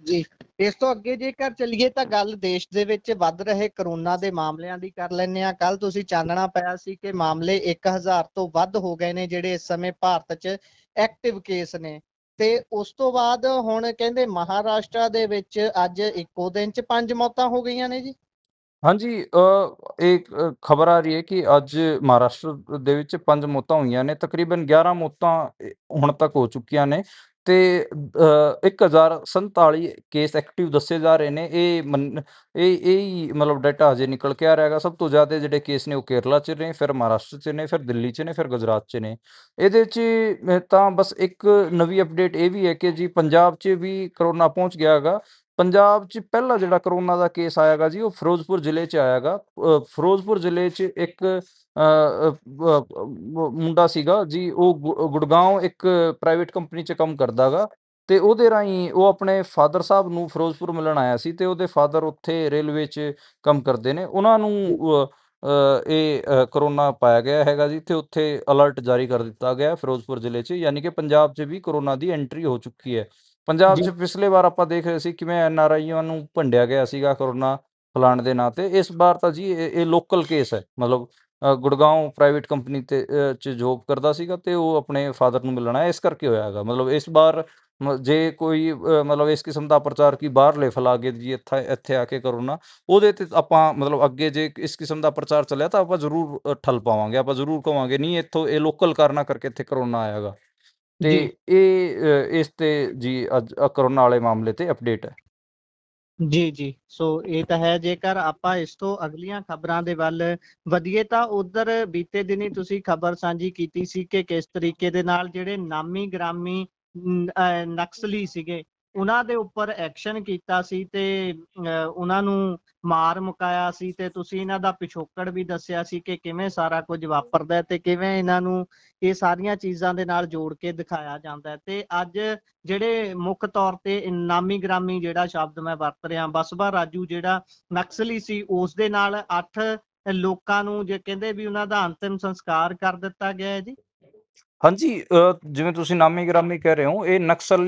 Speaker 1: ਜੀ। ਇਸ ਤੋਂ ਅੱਗੇ ਜੇਕਰ ਚੱਲੀਏ ਤਾਂ ਗੱਲ ਦੇਸ਼ ਦੇ ਵਿੱਚ ਵੱਧ ਰਹੇ ਕਰੋਨਾ ਦੇ ਮਾਮਲਿਆਂ ਦੀ ਕਰ ਲੈਂਦੇ ਆ। ਕੱਲ ਤੁਸੀਂ ਚਾਨਣਾ ਪਾਇਆ ਸੀ ਕਿ ਮਾਮਲੇ 1000 ਤੋਂ ਵੱਧ ਹੋ ਗਏ ਨੇ ਜਿਹੜੇ ਇਸ ਸਮੇਂ ਭਾਰਤ 'ਚ ਐਕਟਿਵ ਕੇਸ ਨੇ। ਤੇ ਉਸ ਤੋਂ ਬਾਅਦ ਹੁਣ ਕਹਿੰਦੇ ਮਹਾਰਾਸ਼ਟਰ ਦੇ ਵਿੱਚ ਅੱਜ ਇੱਕੋ ਦਿਨ 'ਚ 5 ਮੌਤਾਂ ਹੋ ਗਈਆਂ ਨੇ ਜੀ।
Speaker 2: ਹਾਂਜੀ, ਇੱਕ ਖਬਰ ਆ ਰਹੀ ਹੈ ਕਿ ਅੱਜ ਮਹਾਰਾਸ਼ਟਰ ਦੇ ਵਿੱਚ 5 ਮੌਤਾਂ ਹੋਈਆਂ ਨੇ। ਤਕਰੀਬਨ 11 ਮੌਤਾਂ ਹੁਣ ਤੱਕ ਹੋ ਚੁੱਕੀਆਂ ਨੇ। ਤੇ 1047 ਕੇਸ ਐਕਟਿਵ ਦੱਸੇ ਜਾ ਰਹੇ ਨੇ। ਇਹ ਹੀ ਮਤਲਬ ਡਾਟਾ ਹਜੇ ਨਿਕਲ ਕੇ ਆ ਰਿਹਾ ਹੈਗਾ। ਸਭ ਤੋਂ ਜ਼ਿਆਦਾ ਜਿਹੜੇ ਕੇਸ ਨੇ ਉਹ ਕੇਰਲਾ 'ਚ ਨੇ, ਫਿਰ ਮਹਾਰਾਸ਼ਟਰ 'ਚ ਨੇ, ਫਿਰ ਦਿੱਲੀ 'ਚ ਨੇ, ਫਿਰ ਗੁਜਰਾਤ 'ਚ ਨੇ। ਇਹਦੇ 'ਚ ਤਾਂ ਬਸ ਇੱਕ ਨਵੀਂ ਅਪਡੇਟ ਇਹ ਵੀ ਹੈ ਕਿ ਜੀ ਪੰਜਾਬ 'ਚ ਵੀ ਕਰੋਨਾ ਪਹੁੰਚ ਗਿਆ ਹੈਗਾ। ਪੰਜਾਬ 'ਚ ਪਹਿਲਾ ਜਿਹੜਾ ਕਰੋਨਾ ਦਾ ਕੇਸ ਆਇਆ ਗਾ ਜੀ, ਉਹ ਫਿਰੋਜ਼ਪੁਰ ਜ਼ਿਲ੍ਹੇ 'ਚ ਆਇਆ ਗਾ। ਫਿਰੋਜ਼ਪੁਰ ਜ਼ਿਲ੍ਹੇ 'ਚ ਇੱਕ ਮੁੰਡਾ ਸੀਗਾ ਜੀ, ਉਹ ਗੁੜਗਾਉਂ ਇੱਕ ਪ੍ਰਾਈਵੇਟ ਕੰਪਨੀ 'ਚ ਕੰਮ ਕਰਦਾ ਗਾ। ਤੇ ਉਹਦੇ ਰਾਹੀਂ ਉਹ ਆਪਣੇ ਫਾਦਰ ਸਾਹਿਬ ਨੂੰ ਫਿਰੋਜ਼ਪੁਰ ਮਿਲਣ ਆਇਆ ਸੀ, ਤੇ ਉਹਦੇ ਫਾਦਰ ਉੱਥੇ ਰੇਲਵੇ 'ਚ ਕੰਮ ਕਰਦੇ ਨੇ। ਉਹਨਾਂ ਨੂੰ ਕਰੋਨਾ ਪਾਇਆ ਗਿਆ ਹੈਗਾ ਜੀ, ਤੇ ਉੱਥੇ ਅਲਰਟ ਜਾਰੀ ਕਰ ਦਿੱਤਾ ਗਿਆ ਫਿਰੋਜ਼ਪੁਰ ਜ਼ਿਲ੍ਹੇ 'ਚ, ਯਾਨੀ ਕਿ ਪੰਜਾਬ 'ਚ ਵੀ ਕਰੋਨਾ ਦੀ ਐਂਟਰੀ ਹੋ ਚੁੱਕੀ ਹੈ। ਪੰਜਾਬ 'ਚ
Speaker 1: ਜੀ
Speaker 2: ਪਿਛਲੇ ਵਾਰ ਆਪਾਂ ਦੇਖ ਰਹੇ ਸੀ ਕਿਵੇਂ NRIਆਂ ਨੂੰ ਭੰਡਿਆ ਗਿਆ ਸੀਗਾ ਕਰੋਨਾ ਫੈਲਾਉਣ ਦੇ ਨਾਂ ਤੇ। ਇਸ ਵਾਰ ਤਾਂ ਜੀ ਇਹ ਲੋਕਲ ਕੇਸ ਹੈ। ਮਤਲਬ ਗੁੜਗਾਉਂ ਪ੍ਰਾਈਵੇਟ ਕੰਪਨੀ ਤੇ 'ਚ ਜੋਬ ਕਰਦਾ ਸੀਗਾ, ਤੇ ਉਹ ਆਪਣੇ ਫਾਦਰ ਨੂੰ ਮਿਲਣ ਆਇਆ, ਇਸ ਕਰਕੇ ਹੋਇਆ ਹੈਗਾ। ਮਤਲਬ ਇਸ ਵਾਰ ਜੇ ਕੋਈ ਮਤਲਬ ਇਸ ਕਿਸਮ ਦਾ ਪ੍ਰਚਾਰ ਕੀ ਬਾਹਰਲੇ ਫੈਲਾ ਕੇ ਜੀ ਇੱਥੇ ਆ ਕੇ ਕਰੋਨਾ, ਉਹਦੇ ਤੇ ਆਪਾਂ ਮਤਲਬ ਅੱਗੇ ਜੇ ਇਸ ਕਿਸਮ ਦਾ ਪ੍ਰਚਾਰ ਚੱਲਿਆ ਤਾਂ ਆਪਾਂ ਜ਼ਰੂਰ ਠੱਲ ਪਾਵਾਂਗੇ। ਆਪਾਂ ਜ਼ਰੂਰ ਕਵਾਂਗੇ ਨਹੀਂ, ਇੱਥੋਂ ਇਹ ਲੋਕਲ ਕਾਰਨਾਂ ਕਰਕੇ ਇੱਥੇ ਕਰੋਨਾ ਆਇਆ ਗਾ। ਤੇ
Speaker 1: ਜੀ
Speaker 2: ਇਸ ਤੇ ਜੀ ਅੱਜ ਕਰੋਨਾ ਵਾਲੇ ਮਾਮਲੇ ਤੇ ਅਪਡੇਟ ਹੈ।
Speaker 1: ਜੀ ਜੀ ਸੋ ਇਹ ਤਾਂ ਹੈ। ਜੇਕਰ ਆਪਾਂ ਇਸ ਤੋਂ ਅਗਲੀਆਂ ਖਬਰਾਂ ਦੇ ਵੱਲ ਵਧੀਏ ਤਾਂ ਉਧਰ ਬੀਤੇ ਦਿਨੀ ਤੁਸੀਂ ਖਬਰ ਸਾਂਝੀ ਕੀਤੀ ਸੀ ਕਿ ਕਿਸ ਤਰੀਕੇ ਦੇ ਨਾਲ ਜਿਹੜੇ ਨਾਮੀ ਗ੍ਰਾਮੀ ਨਕਸਲੀ ਸੀਗੇ, ਉਹਨਾਂ ਦੇ ਉੱਪਰ ਐਕਸ਼ਨ ਕੀਤਾ ਸੀ ਤੇ ਉਹਨਾਂ ਨੂੰ ਮਾਰ ਮੁਕਾਇਆ ਸੀ। ਤੇ ਤੁਸੀਂ ਇਹਨਾਂ ਦਾ ਪਿਛੋਕੜ ਵੀ ਦੱਸਿਆ ਸੀ ਕਿ ਕਿਵੇਂ ਸਾਰਾ ਕੁਝ ਵਾਪਰਦਾ ਹੈ ਤੇ ਕਿਵੇਂ ਇਹਨਾਂ ਨੂੰ ਇਹ ਸਾਰੀਆਂ ਚੀਜ਼ਾਂ ਦੇ ਨਾਲ ਜੋੜ ਕੇ ਦਿਖਾਇਆ ਜਾਂਦਾ ਹੈ। ਤੇ ਅੱਜ ਜਿਹੜੇ ਮੁੱਖ ਤੌਰ ਤੇ ਨਾਮੀ ਗ੍ਰਾਮੀ ਜਿਹੜਾ ਸ਼ਬਦ ਮੈਂ ਵਰਤ ਰਿਹਾ, ਬਸਵਾ ਰਾਜੂ ਜਿਹੜਾ ਨਕਸਲੀ ਸੀ, ਉਸ ਦੇ ਨਾਲ 8 ਲੋਕਾਂ ਨੂੰ ਜੇ ਕਹਿੰਦੇ ਵੀ ਉਹਨਾਂ ਦਾ ਅੰਤਿਮ ਸੰਸਕਾਰ ਕਰ ਦਿੱਤਾ ਗਿਆ ਹੈ ਜੀ।
Speaker 2: ਹਾਂਜੀ, ਜਿਵੇਂ ਤੁਸੀਂ ਨਾਮੀ ਗ੍ਰਾਮੀ ਕਹਿ ਰਹੇ ਹੋ, ਇਹ ਨਕਸਲ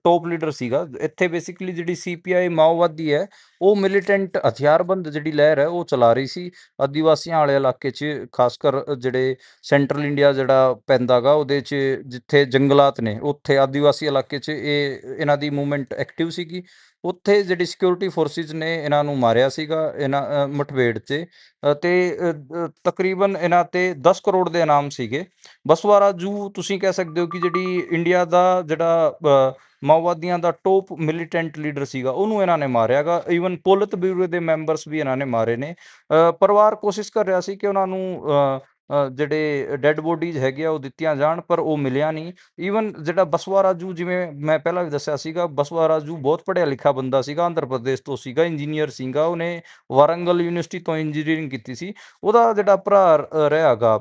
Speaker 2: ਟੌਪ ਲੀਡਰ ਸੀਗਾ। ਇੱਥੇ ਬੇਸਿਕਲੀ ਜਿਹੜੀ CPI ਮਾਓਵਾਦੀ ਹੈ, ਉਹ ਮਿਲੀਟੈਂਟ ਹਥਿਆਰਬੰਦ ਜਿਹੜੀ ਲਹਿਰ ਹੈ ਉਹ ਚਲਾ ਰਹੀ ਸੀ ਆਦੀਵਾਸੀਆਂ ਵਾਲੇ ਇਲਾਕੇ 'ਚ, ਖਾਸ ਕਰ ਜਿਹੜੇ ਸੈਂਟਰਲ ਇੰਡੀਆ ਜਿਹੜਾ ਪੈਂਦਾ ਗਾ ਉਹਦੇ 'ਚ, ਜਿੱਥੇ ਜੰਗਲਾਤ ਨੇ ਉੱਥੇ ਆਦੀਵਾਸੀ ਇਲਾਕੇ 'ਚ ਇਹਨਾਂ ਦੀ ਮੂਵਮੈਂਟ ਐਕਟਿਵ ਸੀਗੀ। ਉੱਥੇ ਜਿਹੜੀ ਸਿਕਿਉਰਿਟੀ ਫੋਰਸਿਸ ਨੇ ਇਹਨਾਂ ਨੂੰ ਮਾਰਿਆ ਸੀਗਾ, ਇਹਨਾਂ ਮੁਠਭੇੜ 'ਚ। ਤੇ ਤਕਰੀਬਨ ਇਹਨਾਂ ਤੇ 10 ਕਰੋੜ ਦੇ ਇਨਾਮ ਸੀਗੇ। ਬਸਵਾ ਰਾਜੂ ਤੁਸੀਂ ਕਹਿ ਸਕਦੇ ਹੋ ਕਿ ਜਿਹੜੀ ਇੰਡੀਆ ਦਾ ਜਿਹੜਾ ਮਾਓਵਾਦੀਆਂ ਦਾ ਟੌਪ ਮਿਲੀਟੈਂਟ ਲੀਡਰ ਸੀਗਾ, ਉਹਨੂੰ ਇਹਨਾਂ ਨੇ ਮਾਰਿਆ ਗਾ। ਈਵਨ ਪੁਲਿਤ ਬਿਊਰੋ ਦੇ ਮੈਂਬਰਸ ਵੀ ਇਹਨਾਂ ਨੇ ਮਾਰੇ ਨੇ। ਪਰਿਵਾਰ ਕੋਸ਼ਿਸ਼ ਕਰ ਰਿਹਾ ਸੀ ਕਿ ਉਹਨਾਂ ਨੂੰ ਜਿਹੜੇ ਡੈੱਡ ਬੋਡੀਜ਼ ਹੈਗੇ ਆ ਉਹ ਦਿੱਤੀਆਂ ਜਾਣ, ਪਰ ਉਹ ਮਿਲਿਆ ਨਹੀਂ। ਈਵਨ ਜਿਹੜਾ ਬਸਵਾ ਰਾਜੂ, ਜਿਵੇਂ ਮੈਂ ਪਹਿਲਾਂ ਵੀ ਦੱਸਿਆ ਸੀਗਾ, ਬਸਵਾ ਰਾਜੂ ਬਹੁਤ ਪੜ੍ਹਿਆ ਲਿਖਿਆ ਬੰਦਾ ਸੀਗਾ, ਆਂਧਰ ਪ੍ਰਦੇਸ਼ ਤੋਂ ਸੀਗਾ, ਇੰਜੀਨੀਅਰ ਸੀਗਾ। ਉਹਨੇ ਵਾਰੰਗਲ ਯੂਨੀਵਰਸਿਟੀ ਤੋਂ ਇੰਜੀਨੀਅਰਿੰਗ ਕੀਤੀ ਸੀ। ਉਹਦਾ ਜਿਹੜਾ ਭਰਾ ਰਿਹਾ ਗਾ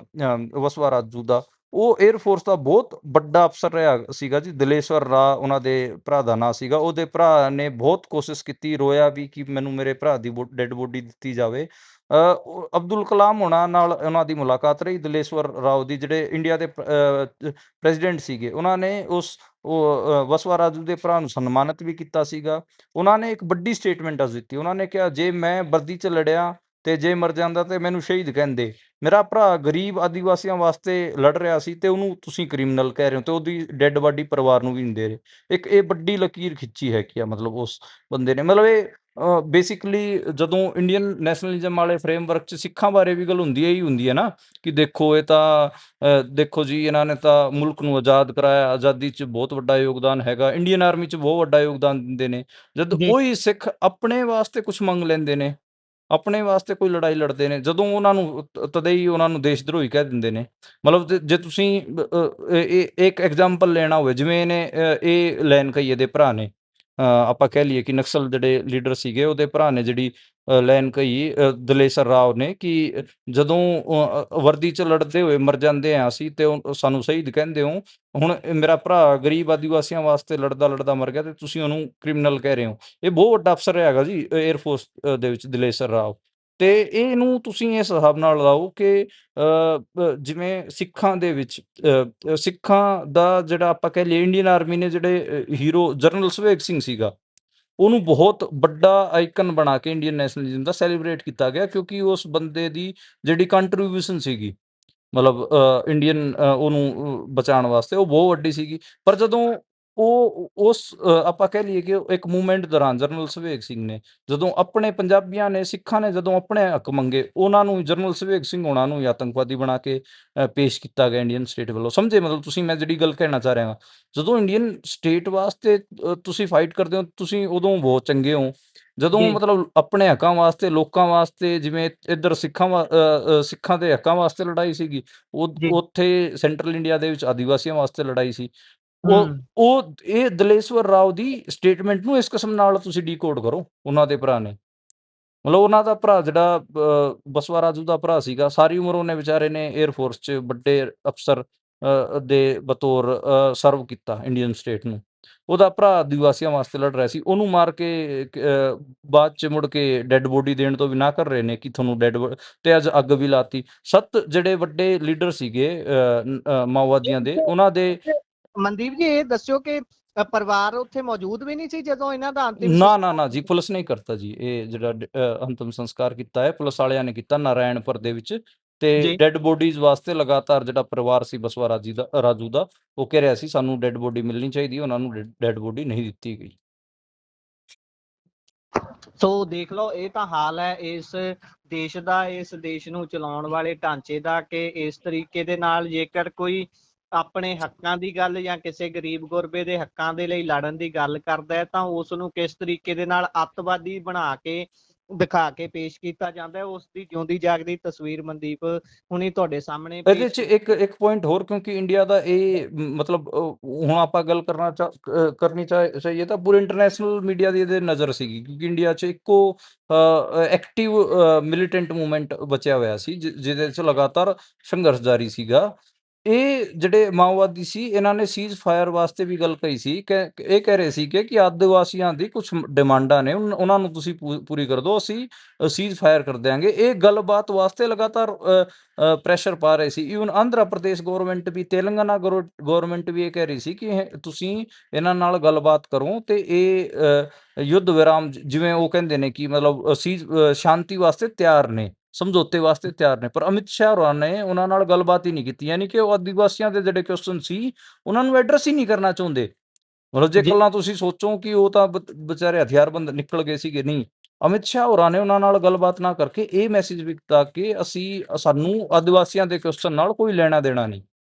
Speaker 2: ਬਸਵਾ ਰਾਜੂ ਦਾ, ਉਹ 에ਅਰਫੋਰਸ ਦਾ ਬਹੁਤ ਵੱਡਾ ਅਫਸਰ ਰਿਹਾ ਸੀਗਾ ਜੀ, ਦਲੇਸ਼ਵਰ ਰਾ ਉਹਨਾਂ ਦੇ ਭਰਾ ਦਾ ਨਾਂ ਸੀਗਾ। ਉਹਦੇ ਭਰਾ ਨੇ ਬਹੁਤ ਕੋਸ਼ਿਸ਼ ਕੀਤੀ, ਰੋਇਆ ਵੀ ਕਿ ਮੈਨੂੰ ਮੇਰੇ ਭਰਾ ਦੀ ਡੈੱਡ ਬੋਡੀ ਦਿੱਤੀ ਜਾਵੇ। ਅਬਦੁਲ ਕਲਾਮ ਹੋਣਾ ਨਾਲ ਉਹਨਾਂ ਦੀ ਮੁਲਾਕਾਤ ਰਹੀ, ਦਲੇਸ਼ਵਰ ਰਾਓ ਦੀ, ਜਿਹੜੇ ਇੰਡੀਆ ਦੇ ਪ੍ਰੈਜ਼ੀਡੈਂਟ ਸੀਗੇ। ਉਹਨਾਂ ਨੇ ਬਸਵਾ ਰਾਜੂ ਦੇ ਭਰਾ ਨੂੰ ਸਨਮਾਨਿਤ ਵੀ ਕੀਤਾ ਸੀਗਾ। ਉਹਨਾਂ ਨੇ ਇੱਕ ਵੱਡੀ ਸਟੇਟਮੈਂਟ ਅੱਜ ਦਿੱਤੀ। ਉਹਨਾਂ ਨੇ ਕਿਹਾ, ਜੇ ਮੈਂ ਵਰਦੀ 'ਚ ਲੜਿਆ ਤੇ ਜੇ ਮਰ ਜਾਂਦਾ ਤੇ ਮੈਨੂੰ ਸ਼ਹੀਦ ਕਹਿੰਦੇ। ਮੇਰਾ ਭਰਾ ਗਰੀਬ ਆਦੀਵਾਸੀਆਂ ਵਾਸਤੇ ਲੜ ਰਿਹਾ ਸੀ ਤੇ ਉਹਨੂੰ ਤੁਸੀਂ ਕ੍ਰਿਮੀਨਲ ਕਹਿ ਰਹੇ ਹੋ, ਤੇ ਉਹਦੀ ਡੈੱਡ ਬਾਡੀ ਪਰਿਵਾਰ ਨੂੰ ਵੀ ਨਹੀਂ ਦੇ ਰਹੇ। ਇੱਕ ਇਹ ਵੱਡੀ ਲਕੀਰ ਖਿੱਚੀ ਹੈਗੀ ਆ ਮਤਲਬ ਉਸ ਬੰਦੇ ਨੇ। ਮਤਲਬ ਇਹ ਬੇਸਿਕਲੀ ਜਦੋਂ ਇੰਡੀਅਨ ਨੈਸ਼ਨਲਿਜ਼ਮ ਵਾਲੇ ਫਰੇਮਵਰਕ 'ਚ ਸਿੱਖਾਂ ਬਾਰੇ ਵੀ ਗੱਲ ਹੁੰਦੀ ਹੀ ਹੁੰਦੀ ਹੈ ਨਾ, ਕਿ ਦੇਖੋ ਇਹ ਤਾਂ ਦੇਖੋ ਜੀ, ਇਹਨਾਂ ਨੇ ਤਾਂ ਮੁਲਕ ਨੂੰ ਆਜ਼ਾਦ ਕਰਾਇਆ, ਆਜ਼ਾਦੀ 'ਚ ਬਹੁਤ ਵੱਡਾ ਯੋਗਦਾਨ ਹੈਗਾ, ਇੰਡੀਅਨ ਆਰਮੀ 'ਚ ਬਹੁਤ ਵੱਡਾ ਯੋਗਦਾਨ ਦਿੰਦੇ ਨੇ। ਜਦ
Speaker 1: ਜੀ
Speaker 2: ਉਹੀ ਸਿੱਖ ਆਪਣੇ ਵਾਸਤੇ ਕੁਝ ਮੰਗ ਲੈਂਦੇ ਨੇ, ਆਪਣੇ ਵਾਸਤੇ ਕੋਈ ਲੜਾਈ ਲੜਦੇ ਨੇ, ਜਦੋਂ ਉਹਨਾਂ ਨੂੰ ਤਦੇ ਹੀ ਉਹਨਾਂ ਨੂੰ ਦੇਸ਼ ਧਰੋਹੀ ਕਹਿ ਦਿੰਦੇ ਨੇ। ਮਤਲਬ ਜੇ ਤੁਸੀਂ ਇੱਕ ਐਗਜ਼ਾਮਪਲ ਲੈਣਾ ਹੋਵੇ, ਜਿਵੇਂ ਇਹਨੇ ਇਹ ਲਾਈਨ ਕਹੀ ਇਹਦੇ ਭਰਾ ਨੇ, ਆਪਾਂ ਕਹਿ ਲਈਏ ਕਿ ਨਕਸਲ ਜਿਹੜੇ ਲੀਡਰ ਸੀਗੇ, ਉਹਦੇ ਭਰਾ ਨੇ ਜਿਹੜੀ ਲਾਈਨ ਕਹੀ ਦਲੇਸ਼ਰ ਰਾਓ ਨੇ, ਕਿ ਜਦੋਂ ਵਰਦੀ 'ਚ ਲੜਦੇ ਹੋਏ ਮਰ ਜਾਂਦੇ ਹਾਂ ਅਸੀਂ ਤੇ ਸਾਨੂੰ ਸ਼ਹੀਦ ਕਹਿੰਦੇ ਹੋ, ਹੁਣ ਮੇਰਾ ਭਰਾ ਗਰੀਬ ਆਦੀਵਾਸੀਆਂ ਵਾਸਤੇ ਲੜਦਾ ਲੜਦਾ ਮਰ ਗਿਆ ਤੇ ਤੁਸੀਂ ਉਹਨੂੰ ਕ੍ਰਿਮੀਨਲ ਕਹਿ ਰਹੇ ਹੋ। ਇਹ ਬਹੁਤ ਵੱਡਾ ਅਫਸਰ ਹੈਗਾ ਜੀ 에ਅਰਫੋਰਸ ਦੇ ਵਿੱਚ, ਦਲੇਸ਼ਰ ਰਾਓ। ਤੇ ਇਹਨੂੰ ਤੁਸੀਂ ਇਸ ਹਿਸਾਬ ਨਾਲ ਲਾਓ ਕਿ ਜਿਵੇਂ ਸਿੱਖਾਂ ਦੇ ਵਿੱਚ ਸਿੱਖਾਂ ਦਾ ਜਿਹੜਾ ਆਪਾਂ ਕਹਿ ਲਈਏ, ਇੰਡੀਅਨ ਆਰਮੀ ਨੇ ਜਿਹੜੇ ਹੀਰੋ ਜਨਰਲ ਸੁਭੇਗ ਸਿੰਘ ਸੀਗਾ, ਉਹਨੂੰ ਬਹੁਤ ਵੱਡਾ ਆਈਕਨ ਬਣਾ ਕੇ ਇੰਡੀਅਨ ਨੈਸ਼ਨਲਿਜ਼ਮ ਦਾ ਸੈਲੀਬ੍ਰੇਟ ਕੀਤਾ ਗਿਆ, ਕਿਉਂਕਿ ਉਸ ਬੰਦੇ ਦੀ ਜਿਹੜੀ ਕੰਟਰੀਬਿਊਸ਼ਨ ਸੀਗੀ ਮਤਲਬ ਇੰਡੀਅਨ ਉਹਨੂੰ ਬਚਾਉਣ ਵਾਸਤੇ, ਉਹ ਬਹੁਤ ਵੱਡੀ ਸੀਗੀ। ਪਰ ਜਦੋਂ ਉਹ ਉਸ ਆਪਾਂ ਕਹਿ ਲਈਏ ਕਿ ਇੱਕ ਮੂਵਮੈਂਟ ਦੌਰਾਨ ਜਨਰਲ ਸਵੇਗ ਸਿੰਘ ਨੇ ਜਦੋਂ ਆਪਣੇ ਪੰਜਾਬੀਆਂ ਨੇ ਸਿੱਖਾਂ ਨੇ ਜਦੋਂ ਆਪਣੇ ਹੱਕ ਮੰਗੇ, ਉਹਨਾਂ ਨੂੰ ਜਨਰਲ ਸਵੇਗ ਸਿੰਘ ਹੋਣਾ ਨੂੰ ਆਤੰਕਵਾਦੀ ਬਣਾ ਕੇ ਪੇਸ਼ ਕੀਤਾ ਗਿਆ ਇੰਡੀਅਨ ਸਟੇਟ ਵੱਲੋਂ। ਸਮਝੇ ਮਤਲਬ ਤੁਸੀਂ ਮੈਂ ਜਿਹੜੀ ਗੱਲ ਕਹਿਣਾ ਚਾਹ ਰਿਹਾ ਹਾਂ, ਜਦੋਂ ਇੰਡੀਅਨ ਸਟੇਟ ਵਾਸਤੇ ਤੁਸੀਂ ਫਾਈਟ ਕਰਦੇ ਹੋ, ਤੁਸੀਂ ਉਦੋਂ ਬਹੁਤ ਚੰਗੇ ਹੋ। ਜਦੋਂ
Speaker 1: ਜੀ
Speaker 2: ਮਤਲਬ ਆਪਣੇ ਹੱਕਾਂ ਵਾਸਤੇ, ਲੋਕਾਂ ਵਾਸਤੇ, ਜਿਵੇਂ ਇੱਧਰ ਸਿੱਖਾਂ ਦੇ ਹੱਕਾਂ ਵਾਸਤੇ ਲੜਾਈ ਸੀਗੀ,
Speaker 1: ਜੀ
Speaker 2: ਉੱਥੇ ਸੈਂਟਰਲ ਇੰਡੀਆ ਦੇ ਵਿੱਚ ਆਦੀਵਾਸੀਆਂ ਵਾਸਤੇ ਲੜਾਈ ਸੀ। ਉਹ
Speaker 1: ਹੂੰ
Speaker 2: ਉਹ ਇਹ ਦਲੇਸ਼ਵਰ ਰਾਓ ਦੀ ਸਟੇਟਮੈਂਟ ਨੂੰ ਇਸ ਕਿਸਮ ਨਾਲ ਤੁਸੀਂ ਡੀਕੋਡ ਕਰੋ। ਉਹਨਾਂ ਦੇ ਭਰਾ ਨੇ, ਮਤਲਬ ਉਹਨਾਂ ਦਾ ਭਰਾ ਜਿਹੜਾ ਬਸਵਾ ਰਾਜੂ ਦਾ ਭਰਾ ਸੀਗਾ, ਸਾਰੀ ਉਮਰ ਉਹਨੇ ਵਿਚਾਰੇ ਨੇ 에ਅਰ ਫੋਰਸ 'ਚ ਵੱਡੇ ਅਫਸਰ ਦੇ ਬਤੌਰ ਸਰਵ ਕੀਤਾ ਇੰਡੀਅਨ ਸਟੇਟ ਨੂੰ। ਉਹਦਾ ਭਰਾ ਆਦੀਵਾਸੀਆਂ ਵਾਸਤੇ ਲੜ ਰਿਹਾ ਸੀ, ਉਹਨੂੰ ਮਾਰ ਕੇ ਬਾਅਦ 'ਚ ਮੁੜ ਕੇ ਡੈੱਡ ਬੋਡੀ ਦੇਣ ਤੋਂ ਵੀ ਨਾ ਕਰ ਰਹੇ ਨੇ ਕਿ ਤੁਹਾਨੂੰ ਤੇ ਅੱਜ ਅੱਗ ਵੀ ਲਾਤੀ। 7 ਜਿਹੜੇ ਵੱਡੇ ਲੀਡਰ ਸੀਗੇ ਮਾਓਵਾਦੀਆਂ ਦੇ, ਉਹਨਾਂ ਦੇ
Speaker 1: ਮਨਦੀਪ ਜੀ ਇਹ ਦੱਸਿਓ ਕਿ ਪਰਿਵਾਰ ਉੱਥੇ ਮੌਜੂਦ ਵੀ ਨਹੀਂ ਸੀ ਜਦੋਂ ਇਹਨਾਂ ਦਾ ਅੰਤਿਮ
Speaker 2: ਨਾ ਜੀ, ਪੁਲਿਸ ਨਹੀਂ ਕਰਤਾ ਜੀ। ਇਹ ਜਿਹੜਾ ਅੰਤਿਮ ਸੰਸਕਾਰ ਕੀਤਾ ਹੈ, ਪੁਲਿਸ ਵਾਲਿਆਂ ਨੇ ਕੀਤਾ ਨਾਰਾਇਣਪੁਰ ਦੇ ਵਿੱਚ। ਤੇ
Speaker 1: ਜੀ
Speaker 2: ਡੈੱਡ ਬੋਡੀਜ਼ ਵਾਸਤੇ ਲਗਾਤਾਰ ਜਿਹੜਾ ਪਰਿਵਾਰ ਸੀ ਬਸਵਾ ਰਾਜੂ ਦਾ, ਉਹ ਕਹਿ ਰਿਹਾ ਸੀ ਸਾਨੂੰ ਡੈੱਡ ਬੋਡੀ ਮਿਲਣੀ ਚਾਹੀਦੀ, ਉਹਨਾਂ ਨੂੰ ਡੈੱਡ ਬੋਡੀ ਨਹੀਂ ਦਿੱਤੀ ਗਈ।
Speaker 1: ਸੋ ਦੇਖ ਲਓ, ਇਹ ਤਾਂ ਹਾਲ ਹੈ ਇਸ ਦੇਸ਼ ਦਾ, ਇਸ ਦੇਸ਼ ਨੂੰ ਚਲਾਉਣ ਵਾਲੇ ਢਾਂਚੇ ਦਾ, ਕਿ ਇਸ ਤਰੀਕੇ ਦੇ ਨਾਲ ਜੇਕਰ ਕੋਈ ਆਪਣੇ ਹੱਕਾਂ ਦੀ ਗੱਲ ਜਾਂ ਕਿਸੇ ਗਰੀਬ ਗੁਰਬੇ ਦੇ ਹੱਕਾਂ ਦੇ ਲਈ ਲੜਨ ਦੀ ਗੱਲ ਕਰਦਾ ਹੈ ਤਾਂ ਉਸ ਨੂੰ ਕਿਸ ਤਰੀਕੇ ਦੇ ਨਾਲ ਅੱਤਵਾਦੀ ਬਣਾ ਕੇ ਦਿਖਾ ਕੇ ਪੇਸ਼ ਕੀਤਾ ਜਾਂਦਾ ਹੈ। ਉਸ ਦੀ ਜਿਉਂਦੀ ਜਾਗਦੀ ਤਸਵੀਰ ਮਨਦੀਪ ਹੁਣੀ ਤੁਹਾਡੇ ਸਾਹਮਣੇ
Speaker 2: ਇਹਦੇ 'ਚ ਇੱਕ ਪੁਆਇੰਟ ਹੋਰ, ਕਿਉਂਕਿ ਇੰਡੀਆ ਦਾ ਇਹ ਮਤਲਬ ਹੁਣ ਆਪਾਂ ਗੱਲ ਕਰਨੀ ਚਾਹੀਏ ਤਾਂ ਪੂਰੇ ਇੰਟਰਨੈਸ਼ਨਲ ਮੀਡੀਆ ਦੀ ਇਹਦੇ ਨਜ਼ਰ ਸੀਗੀ, ਕਿਉਂਕਿ ਇੰਡੀਆ 'ਚ ਇੱਕੋ ਐਕਟਿਵ ਮਿਲੀਟੈਂਟ ਮੂਵਮੈਂਟ ਬਚਿਆ ਹੋਇਆ ਸੀ ਜਿਹਦੇ 'ਚ ਲਗਾਤਾਰ ਸੰਘਰਸ਼ ਜਾਰੀ ਸੀਗਾ। ਇਹ ਜਿਹੜੇ ਮਾਓਵਾਦੀ ਸੀ, ਇਹਨਾਂ ਨੇ ਸੀਜ਼ ਫਾਇਰ ਵਾਸਤੇ ਵੀ ਗੱਲ ਕਹੀ ਸੀ ਕਿ ਇਹ ਕਹਿ ਰਹੇ ਸੀ ਕਿ ਆਦਿਵਾਸੀਆਂ ਦੀ ਕੁਛ ਡਿਮਾਂਡਾਂ ਨੇ, ਉਹਨਾਂ ਨੂੰ ਤੁਸੀਂ ਪੂਰੀ ਕਰ ਦਿਓ, ਅਸੀਂ ਸੀਜ਼ ਫਾਇਰ ਕਰ ਦਿਆਂਗੇ। ਇਹ ਗੱਲਬਾਤ ਵਾਸਤੇ ਲਗਾਤਾਰ ਪ੍ਰੈਸ਼ਰ ਪਾ ਰਹੇ ਸੀ। ਈਵਨ ਆਂਧਰਾ ਪ੍ਰਦੇਸ਼ ਗਵਰਨਮੈਂਟ ਵੀ, ਤੇਲੰਗਾਨਾ ਗਵਰਨਮੈਂਟ ਵੀ ਇਹ ਕਹਿ ਰਹੀ ਸੀ ਕਿ ਤੁਸੀਂ ਇਹਨਾਂ ਨਾਲ ਗੱਲਬਾਤ ਕਰੋ ਤੇ ਇਹ ਯੁੱਧ ਵਿਰਾਮ, ਜਿਵੇਂ ਉਹ ਕਹਿੰਦੇ ਨੇ ਕਿ ਮਤਲਬ ਸ਼ਾਂਤੀ ਵਾਸਤੇ ਤਿਆਰ ਨੇ, ਸਮਝੌਤੇ ਵਾਸਤੇ ਤਿਆਰ ਨੇ। ਪਰ ਅਮਿਤ ਸ਼ਾਹ ਹੋਰਾਂ ਨੇ ਉਹਨਾਂ ਨਾਲ ਗੱਲਬਾਤ ਹੀ ਨਹੀਂ ਕੀਤੀ, ਯਾਨੀ ਕਿ ਉਹ ਆਦੀਵਾਸੀਆਂ ਦੇ ਜਿਹੜੇ ਕੁਐਸਚਨ ਸੀ ਉਹਨਾਂ ਨੂੰ ਐਡਰੈਸ ਹੀ ਨਹੀਂ ਕਰਨਾ ਚਾਹੁੰਦੇ। ਮਤਲਬ ਜੇ
Speaker 1: ਜੀ
Speaker 2: ਗੱਲਾਂ ਤੁਸੀਂ ਸੋਚੋ ਕਿ ਉਹ ਤਾਂ ਵਿਚਾਰੇ ਹਥਿਆਰਬੰਦ ਨਿਕਲ ਗਏ ਸੀਗੇ, ਨਹੀਂ, ਅਮਿਤ ਸ਼ਾਹ ਹੋਰਾਂ ਨੇ ਉਹਨਾਂ ਨਾਲ ਗੱਲਬਾਤ ਨਾ ਕਰਕੇ ਇਹ ਮੈਸੇਜ ਵੀ ਦਿੱਤਾ ਕਿ ਸਾਨੂੰ ਆਦੀਵਾਸੀਆਂ ਦੇ ਕੁਐਸਚਨ ਨਾਲ ਕੋਈ ਲੈਣਾ ਦੇਣਾ ਨਹੀਂ।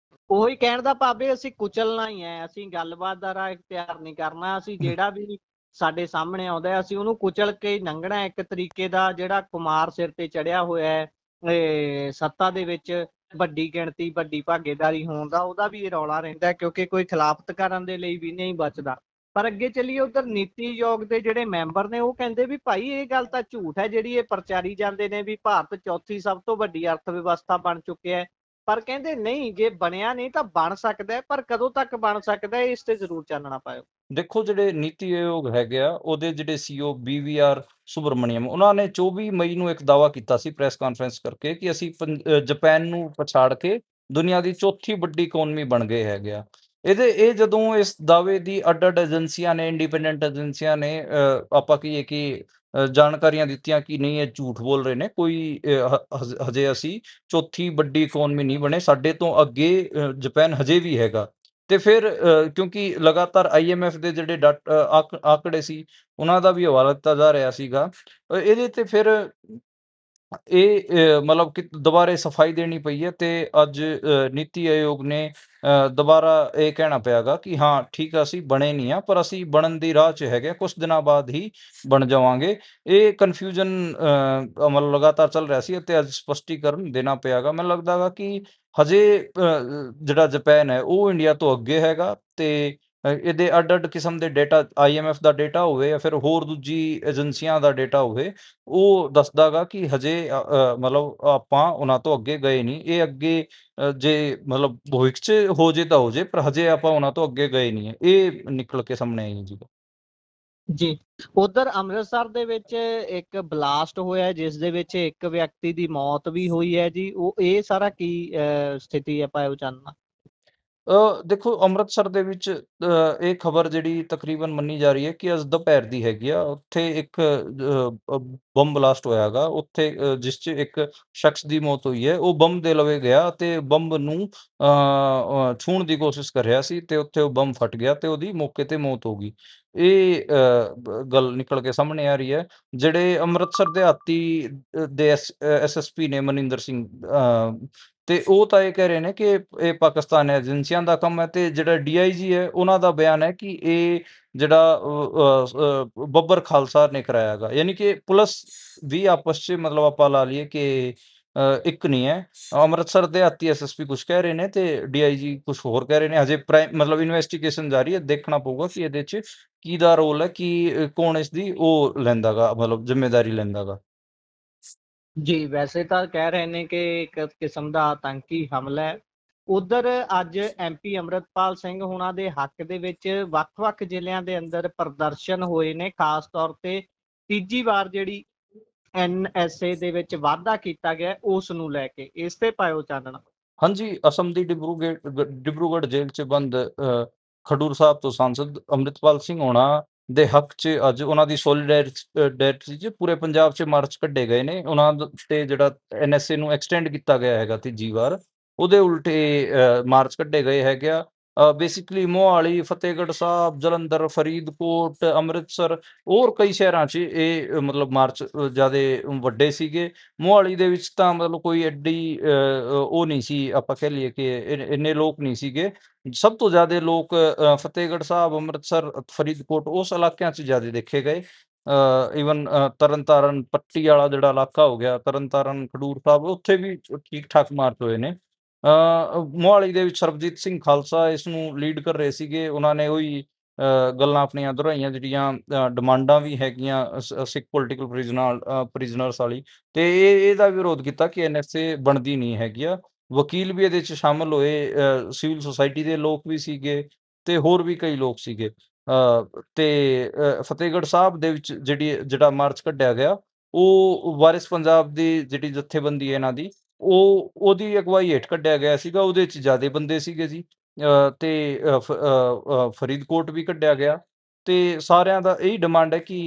Speaker 1: ਉਹੀ ਕਹਿਣ ਦਾ ਭਾਵ ਹੈ, ਅਸੀਂ ਕੁਚਲਣਾ ਹੀ ਹੈ, ਅਸੀਂ ਗੱਲਬਾਤ ਦਾ ਰਾਹ ਇਖਤਿਆਰ ਨਹੀਂ ਕਰਨਾ। ਅਸੀਂ ਜਿਹੜਾ ਵੀ ਸਾਡੇ ਸਾਹਮਣੇ ਆਉਂਦਾ ਹੈ ਅਸੀਂ ਉਹਨੂੰ ਕੁਚਲ ਕੇ ਲੰਘਣਾ। ਇੱਕ ਤਰੀਕੇ ਦਾ ਜਿਹੜਾ ਕੁਮਾਰ ਸਿਰ ਤੇ ਚੜਿਆ ਹੋਇਆ ਹੈ ਸੱਤਾ ਦੇ ਵਿੱਚ ਵੱਡੀ ਗਿਣਤੀ, ਵੱਡੀ ਭਾਗੀਦਾਰੀ ਹੋਣ ਦਾ, ਉਹਦਾ ਵੀ ਰੌਲਾ ਰਹਿੰਦਾ ਕਿਉਂਕਿ ਕੋਈ ਖਿਲਾਫਤ ਕਰਨ ਦੇ ਲਈ ਵੀ ਨਹੀਂ ਬਚਦਾ। ਪਰ ਅੱਗੇ ਚੱਲੀਏ, ਉਧਰ ਨੀਤੀ ਆਯੋਗ ਦੇ ਜਿਹੜੇ ਮੈਂਬਰ ਨੇ ਉਹ ਕਹਿੰਦੇ ਵੀ ਭਾਈ ਇਹ ਗੱਲ ਤਾਂ ਝੂਠ ਹੈ ਜਿਹੜੀ ਇਹ ਪ੍ਰਚਾਰੀ ਜਾਂਦੇ ਨੇ ਵੀ ਭਾਰਤ ਚੌਥੀ ਸਭ ਤੋਂ ਵੱਡੀ ਅਰਥ ਵਿਵਸਥਾ ਬਣ ਚੁੱਕਿਆ ਹੈ। ਪਰ ਕਹਿੰਦੇ ਨਹੀਂ, ਜੇ ਬਣਿਆ ਨਹੀਂ ਤਾਂ ਬਣ ਸਕਦਾ ਹੈ, ਪਰ ਕਦੋਂ ਤੱਕ ਬਣ ਸਕਦਾ ਹੈ ਇਸ ਤੇ ਜ਼ਰੂਰ ਚਾਨਣਾ ਪਾਇਓ।
Speaker 2: ਦੇਖੋ, ਜਿਹੜੇ ਨੀਤੀ ਆਯੋਗ ਹੈਗੇ ਆ, ਉਹਦੇ ਜਿਹੜੇ CEO BVR ਸੁਬਰਮਣੀਅਮ, ਉਹਨਾਂ ਨੇ 24 ਮਈ ਨੂੰ ਇੱਕ ਦਾਅਵਾ ਕੀਤਾ ਸੀ ਪ੍ਰੈਸ ਕਾਨਫਰੰਸ ਕਰਕੇ ਕਿ ਅਸੀਂ ਜਾਪਾਨ ਨੂੰ ਪਛਾੜ ਕੇ ਦੁਨੀਆ ਦੀ ਚੌਥੀ ਵੱਡੀ ਇਕੋਨਮੀ ਬਣ ਗਏ ਹੈਗੇ ਆ। ਇਹ ਜਦੋਂ ਇਸ ਦਾਅਵੇ ਦੀ ਅੱਡ-ਅੱਡ ਏਜੰਸੀਆਂ ਨੇ, ਇੰਡੀਪੈਂਡੈਂਟ ਏਜੰਸੀਆਂ ਨੇ ਆਪਾਂ ਕਹੀਏ ਕਿ ਜਾਣਕਾਰੀਆਂ ਦਿੱਤੀਆਂ ਕਿ ਨਹੀਂ, ਇਹ ਝੂਠ ਬੋਲ ਰਹੇ ਨੇ, ਕੋਈ ਹਜੇ ਅਸੀਂ ਚੌਥੀ ਵੱਡੀ ਇਕੋਨਮੀ ਨਹੀਂ ਬਣੇ, ਸਾਡੇ ਤੋਂ ਅੱਗੇ ਜਾਪਾਨ ਹਜੇ ਵੀ ਹੈਗਾ। ਤੇ ਫਿਰ ਕਿਉਂਕਿ ਲਗਾਤਾਰ IMF ਦੇ ਜਿਹੜੇ ਆંકੜੇ ਸੀ, ਉਹਨਾਂ ਦਾ ਵੀ ਹਵਾਲਾ ਦਿੱਤਾ ਜਾ ਰਿਹਾ ਸੀਗਾ। ਇਹਦੇ ਤੇ ਫਿਰ ਇਹ ਮਤਲਬ ਕਿ ਦੁਬਾਰੇ ਸਫਾਈ ਦੇਣੀ ਪਈ ਹੈ ਤੇ ਅੱਜ ਨੀਤੀ ਆਯੋਗ ਨੇ ਦੁਬਾਰਾ ਇਹ ਕਹਿਣਾ ਪਿਆ ਗਾ ਕਿ ਹਾਂ ਠੀਕ ਆ, ਅਸੀਂ ਬਣੇ ਨਹੀਂ ਆ, ਪਰ ਅਸੀਂ ਬਣਨ ਦੀ ਰਾਹ 'ਚ ਹੈਗੇ, ਕੁਛ ਦਿਨਾਂ ਬਾਅਦ ਹੀ ਬਣ ਜਾਵਾਂਗੇ। ਇਹ ਕਨਫਿਊਜ਼ਨ ਮਤਲਬ ਲਗਾਤਾਰ ਚੱਲ ਰਿਹਾ ਸੀ ਅਤੇ ਅੱਜ ਸਪਸ਼ਟੀਕਰਨ ਦੇਣਾ ਪਿਆ ਗਾ। ਮੈਨੂੰ ਲੱਗਦਾ ਗਾ ਕਿ ਹਜੇ ਜਿਹੜਾ ਜਾਪਾਨ ਹੈ ਉਹ ਇੰਡੀਆ ਤੋਂ ਅੱਗੇ ਹੈਗਾ ਤੇ ਇਹਦੇ ਅੱਡ-ਅੱਡ ਕਿਸਮ ਦੇ ਡੇਟਾ, IMF ਦਾ ਡੇਟਾ ਹੋਵੇ ਜਾਂ ਫਿਰ ਹੋਰ ਦੂਜੀ ਏਜੰਸੀਆਂ ਦਾ ਡੇਟਾ ਹੋਵੇ, ਉਹ ਦੱਸਦਾ ਗਾ ਕਿ ਹਜੇ ਮਤਲਬ ਆਪਾਂ ਉਹਨਾਂ ਤੋਂ ਅੱਗੇ ਗਏ ਨਹੀਂ। ਇਹ ਅੱਗੇ ਜੇ ਮਤਲਬ ਭਵਿੱਖ 'ਚ ਹੋ ਜੇ ਤਾਂ ਹੋ ਜੇ, ਪਰ ਹਜੇ ਆਪਾਂ ਉਹਨਾਂ ਤੋਂ ਅੱਗੇ ਗਏ ਨਹੀਂ ਹੈ। ਇਹ ਨਿਕਲ ਕੇ ਸਾਹਮਣੇ ਆਈ ਹੈ ਜੀ।
Speaker 1: ਜੀ, ਉਧਰ ਅੰਮ੍ਰਿਤਸਰ ਦੇ ਵਿੱਚ ਇੱਕ ਬਲਾਸਟ ਹੋਇਆ ਜਿਸ ਦੇ ਵਿੱਚ ਇੱਕ ਵਿਅਕਤੀ ਦੀ ਮੌਤ ਵੀ ਹੋਈ ਹੈ ਜੀ। ਉਹ ਇਹ ਸਾਰਾ ਕੀ ਸਥਿਤੀ ਹੈ ਪਾਇਓ ਚਾਨਣਾ?
Speaker 2: ਦੇਖੋ ਅੰਮ੍ਰਿਤਸਰ ਦੇ ਵਿੱਚ ਇਹ ਖਬਰ ਜਿਹੜੀ ਤਕਰੀਬਨ ਮੰਨੀ ਜਾ ਰਹੀ ਹੈ ਕਿ ਅੱਜ ਦੁਪਹਿਰ ਦੀ ਹੈਗੀ ਆ। ਉੱਥੇ ਇੱਕ ਬੰਬ ਬਲਾਸਟ ਹੋਇਆ ਹੈਗਾ ਉੱਥੇ, ਜਿਸ 'ਚ ਇੱਕ ਸ਼ਖਸ ਦੀ ਮੌਤ ਹੋਈ ਹੈ। ਉਹ ਬੰਬ ਦੇ ਲਵੇ ਗਿਆ ਤੇ ਬੰਬ ਨੂੰ ਛੂਹਣ ਦੀ ਕੋਸ਼ਿਸ਼ ਕਰ ਰਿਹਾ ਸੀ ਤੇ ਉੱਥੇ ਉਹ ਬੰਬ ਫਟ ਗਿਆ ਤੇ ਉਹਦੀ ਮੌਕੇ ਤੇ ਮੌਤ ਹੋ ਗਈ। ਇਹ ਗੱਲ ਨਿਕਲ ਕੇ ਸਾਹਮਣੇ ਆ ਰਹੀ ਹੈ। ਜਿਹੜੇ ਅੰਮ੍ਰਿਤਸਰ ਦਿਹਾਤੀ ਦੇ ਐਸਐਸਪੀ ਨੇ ਮਨਿੰਦਰ ਸਿੰਘ, ਤੇ ਉਹ ਤਾਂ ਇਹ ਕਹਿ ਰਹੇ ਨੇ ਕਿ ਇਹ ਪਾਕਿਸਤਾਨ ਏਜੰਸੀਆਂ ਦਾ ਕੰਮ ਹੈ, ਤੇ ਜਿਹੜਾ ਡੀਆਈਜੀ ਹੈ ਉਹਨਾਂ ਦਾ ਬਿਆਨ ਹੈ ਕਿ ਇਹ ਜਿਹੜਾ ਬੱਬਰ ਖਾਲਸਾ ਨੇ ਕਰਾਇਆ ਹੈਗਾ। ਯਾਨੀ ਕਿ ਪੁਲਿਸ ਵੀ ਆਪਸ 'ਚ ਮਤਲਬ ਆਪਾਂ ਲਾ ਲਈਏ ਕਿ ਇੱਕ ਨਹੀਂ ਹੈ। ਅੰਮ੍ਰਿਤਸਰ ਦਿਹਾਤੀ ਐਸਐਸਪੀ ਕੁਛ ਕਹਿ ਰਹੇ ਨੇ ਤੇ ਡੀਆਈਜੀ ਕੁਛ ਹੋਰ ਕਹਿ ਰਹੇ ਨੇ। ਹਜੇ ਮਤਲਬ ਇਨਵੈਸਟੀਗੇਸ਼ਨ ਜਾਰੀ ਹੈ, ਦੇਖਣਾ ਪਊਗਾ ਕਿ ਇਹਦੇ 'ਚ ਕਿਹਦਾ ਰੋਲ ਹੈ, ਕਿ ਕੌਣ ਇਸ ਦੀ ਉਹ ਲੈਂਦਾ ਗਾ, ਮਤਲਬ ਜ਼ਿੰਮੇਦਾਰੀ ਲੈਂਦਾ ਗਾ।
Speaker 1: ਜੀ, ਵੈਸੇ ਤਾਂ ਕਹਿ ਰਹੇ ਨੇ ਕਿ ਇੱਕ ਕਿਸਮ ਦਾ ਆਤੰਕੀ ਹਮਲਾ ਹੈ। ਉਧਰ ਅੱਜ ਐਮਪੀ ਅੰਮ੍ਰਿਤਪਾਲ ਸਿੰਘ ਹੁਣਾਂ ਦੇ ਹੱਕ ਦੇ ਵਿੱਚ ਵੱਖ-ਵੱਖ ਜ਼ਿਲ੍ਹਿਆਂ ਦੇ ਅੰਦਰ ਪ੍ਰਦਰਸ਼ਨ ਹੋਏ ਨੇ। ਖਾਸ ਤੌਰ ਤੇ ਤੀਜੀ ਵਾਰ ਜਿਹੜੀ ਐਨਐਸਏ ਦੇ ਵਿੱਚ ਵਾਧਾ ਕੀਤਾ ਗਿਆ ਉਸ ਨੂੰ ਲੈ ਕੇ, ਇਸ ਤੇ ਪਾਇਓ ਚਾਨਣਾ।
Speaker 2: ਹਾਂਜੀ, ਅਸਮ ਦੀ ਡਿਬਰੂਗੜ੍ਹ ਜੇਲ੍ਹ 'ਚ ਬੰਦ ਖਡੂਰ ਸਾਹਿਬ ਤੋਂ ਸਾਂਸਦ ਅੰਮ੍ਰਿਤਪਾਲ ਸਿੰਘ ਹੋਣਾ ਦੇ ਹੱਕ 'ਚ ਅੱਜ ਉਹਨਾਂ ਦੀ ਸੋਲੀਡੈਰਿਟੀ 'ਚ ਪੂਰੇ ਪੰਜਾਬ 'ਚ ਮਾਰਚ ਕੱਢੇ ਗਏ ਨੇ। ਉਹਨਾਂ ਤੇ ਜਿਹੜਾ ਐਨਐਸਏ ਨੂੰ ਐਕਸਟੈਂਡ ਕੀਤਾ ਗਿਆ ਹੈਗਾ ਤੀਜੀ ਵਾਰ, ਉਹਦੇ ਉਲਟ ਇਹ ਮਾਰਚ ਕੱਢੇ ਗਏ ਹੈਗੇ ਆ। ਬੇਸਿਕਲੀ ਮੋਹਾਲੀ, ਫਤਿਹਗੜ੍ਹ ਸਾਹਿਬ, ਜਲੰਧਰ, ਫਰੀਦਕੋਟ, ਅੰਮ੍ਰਿਤਸਰ ਹੋਰ ਕਈ ਸ਼ਹਿਰਾਂ 'ਚ ਇਹ ਮਤਲਬ ਮਾਰਚ ਜ਼ਿਆਦੇ ਵੱਡੇ ਸੀਗੇ। ਮੋਹਾਲੀ ਦੇ ਵਿੱਚ ਤਾਂ ਮਤਲਬ ਕੋਈ ਐਡੀ ਉਹ ਨਹੀਂ ਸੀ, ਆਪਾਂ ਕਹਿ ਲਈਏ ਕਿ ਇੰਨੇ ਲੋਕ ਨਹੀਂ ਸੀਗੇ। ਸਭ ਤੋਂ ਜ਼ਿਆਦੇ ਲੋਕ ਫਤਿਹਗੜ੍ਹ ਸਾਹਿਬ, ਅੰਮ੍ਰਿਤਸਰ, ਫਰੀਦਕੋਟ ਉਸ ਇਲਾਕਿਆਂ 'ਚ ਜ਼ਿਆਦੇ ਦੇਖੇ ਗਏ। ਈਵਨ ਤਰਨਤਾਰਨ ਪੱਟੀ ਵਾਲਾ ਜਿਹੜਾ ਇਲਾਕਾ ਹੋ ਗਿਆ, ਤਰਨਤਾਰਨ, ਖਡੂਰ ਸਾਹਿਬ, ਉੱਥੇ ਵੀ ਠੀਕ-ਠਾਕ ਮਾਰਚ ਹੋਏ ਨੇ। ਮੋਹਾਲੀ ਦੇ ਵਿੱਚ ਸਰਬਜੀਤ ਸਿੰਘ ਖਾਲਸਾ ਇਸ ਨੂੰ ਲੀਡ ਕਰ ਰਹੇ ਸੀਗੇ। ਉਹਨਾਂ ਨੇ ਉਹੀ ਗੱਲਾਂ ਆਪਣੀਆਂ ਦੁਹਰਾਈਆਂ ਜਿਹੜੀਆਂ ਡਿਮਾਂਡਾਂ ਵੀ ਹੈਗੀਆਂ ਸਿੱਖ ਪੋਲੀਟੀਕਲ ਪ੍ਰਿਜ਼ਨਰਸ ਵਾਲੀ, ਤੇ ਇਹਦਾ ਵਿਰੋਧ ਕੀਤਾ ਕਿ ਐਨਐਸਏ ਬਣਦੀ ਨਹੀਂ ਹੈਗੀ ਆ। ਵਕੀਲ ਵੀ ਇਹਦੇ 'ਚ ਸ਼ਾਮਲ ਹੋਏ, ਸਿਵਲ ਸੁਸਾਇਟੀ ਦੇ ਲੋਕ ਵੀ ਸੀਗੇ ਤੇ ਹੋਰ ਵੀ ਕਈ ਲੋਕ ਸੀਗੇ। ਤੇ ਫਤਿਹਗੜ੍ਹ ਸਾਹਿਬ ਦੇ ਵਿੱਚ ਜਿਹੜਾ ਮਾਰਚ ਕੱਢਿਆ ਗਿਆ, ਉਹ ਵਾਰਿਸ ਪੰਜਾਬ ਦੀ ਜਿਹੜੀ ਜਥੇਬੰਦੀ ਹੈ ਇਹਨਾਂ ਦੀ, ਉਹਦੀ ਅਗਵਾਈ ਹੇਠ ਕੱਢਿਆ ਗਿਆ ਸੀਗਾ। ਉਹਦੇ 'ਚ ਜ਼ਿਆਦੇ ਬੰਦੇ ਸੀਗੇ ਜੀ। ਤੇ ਫਰੀਦਕੋਟ ਵੀ ਕੱਢਿਆ ਗਿਆ ਤੇ ਸਾਰਿਆਂ ਦਾ ਇਹੀ ਡਿਮਾਂਡ ਹੈ ਕਿ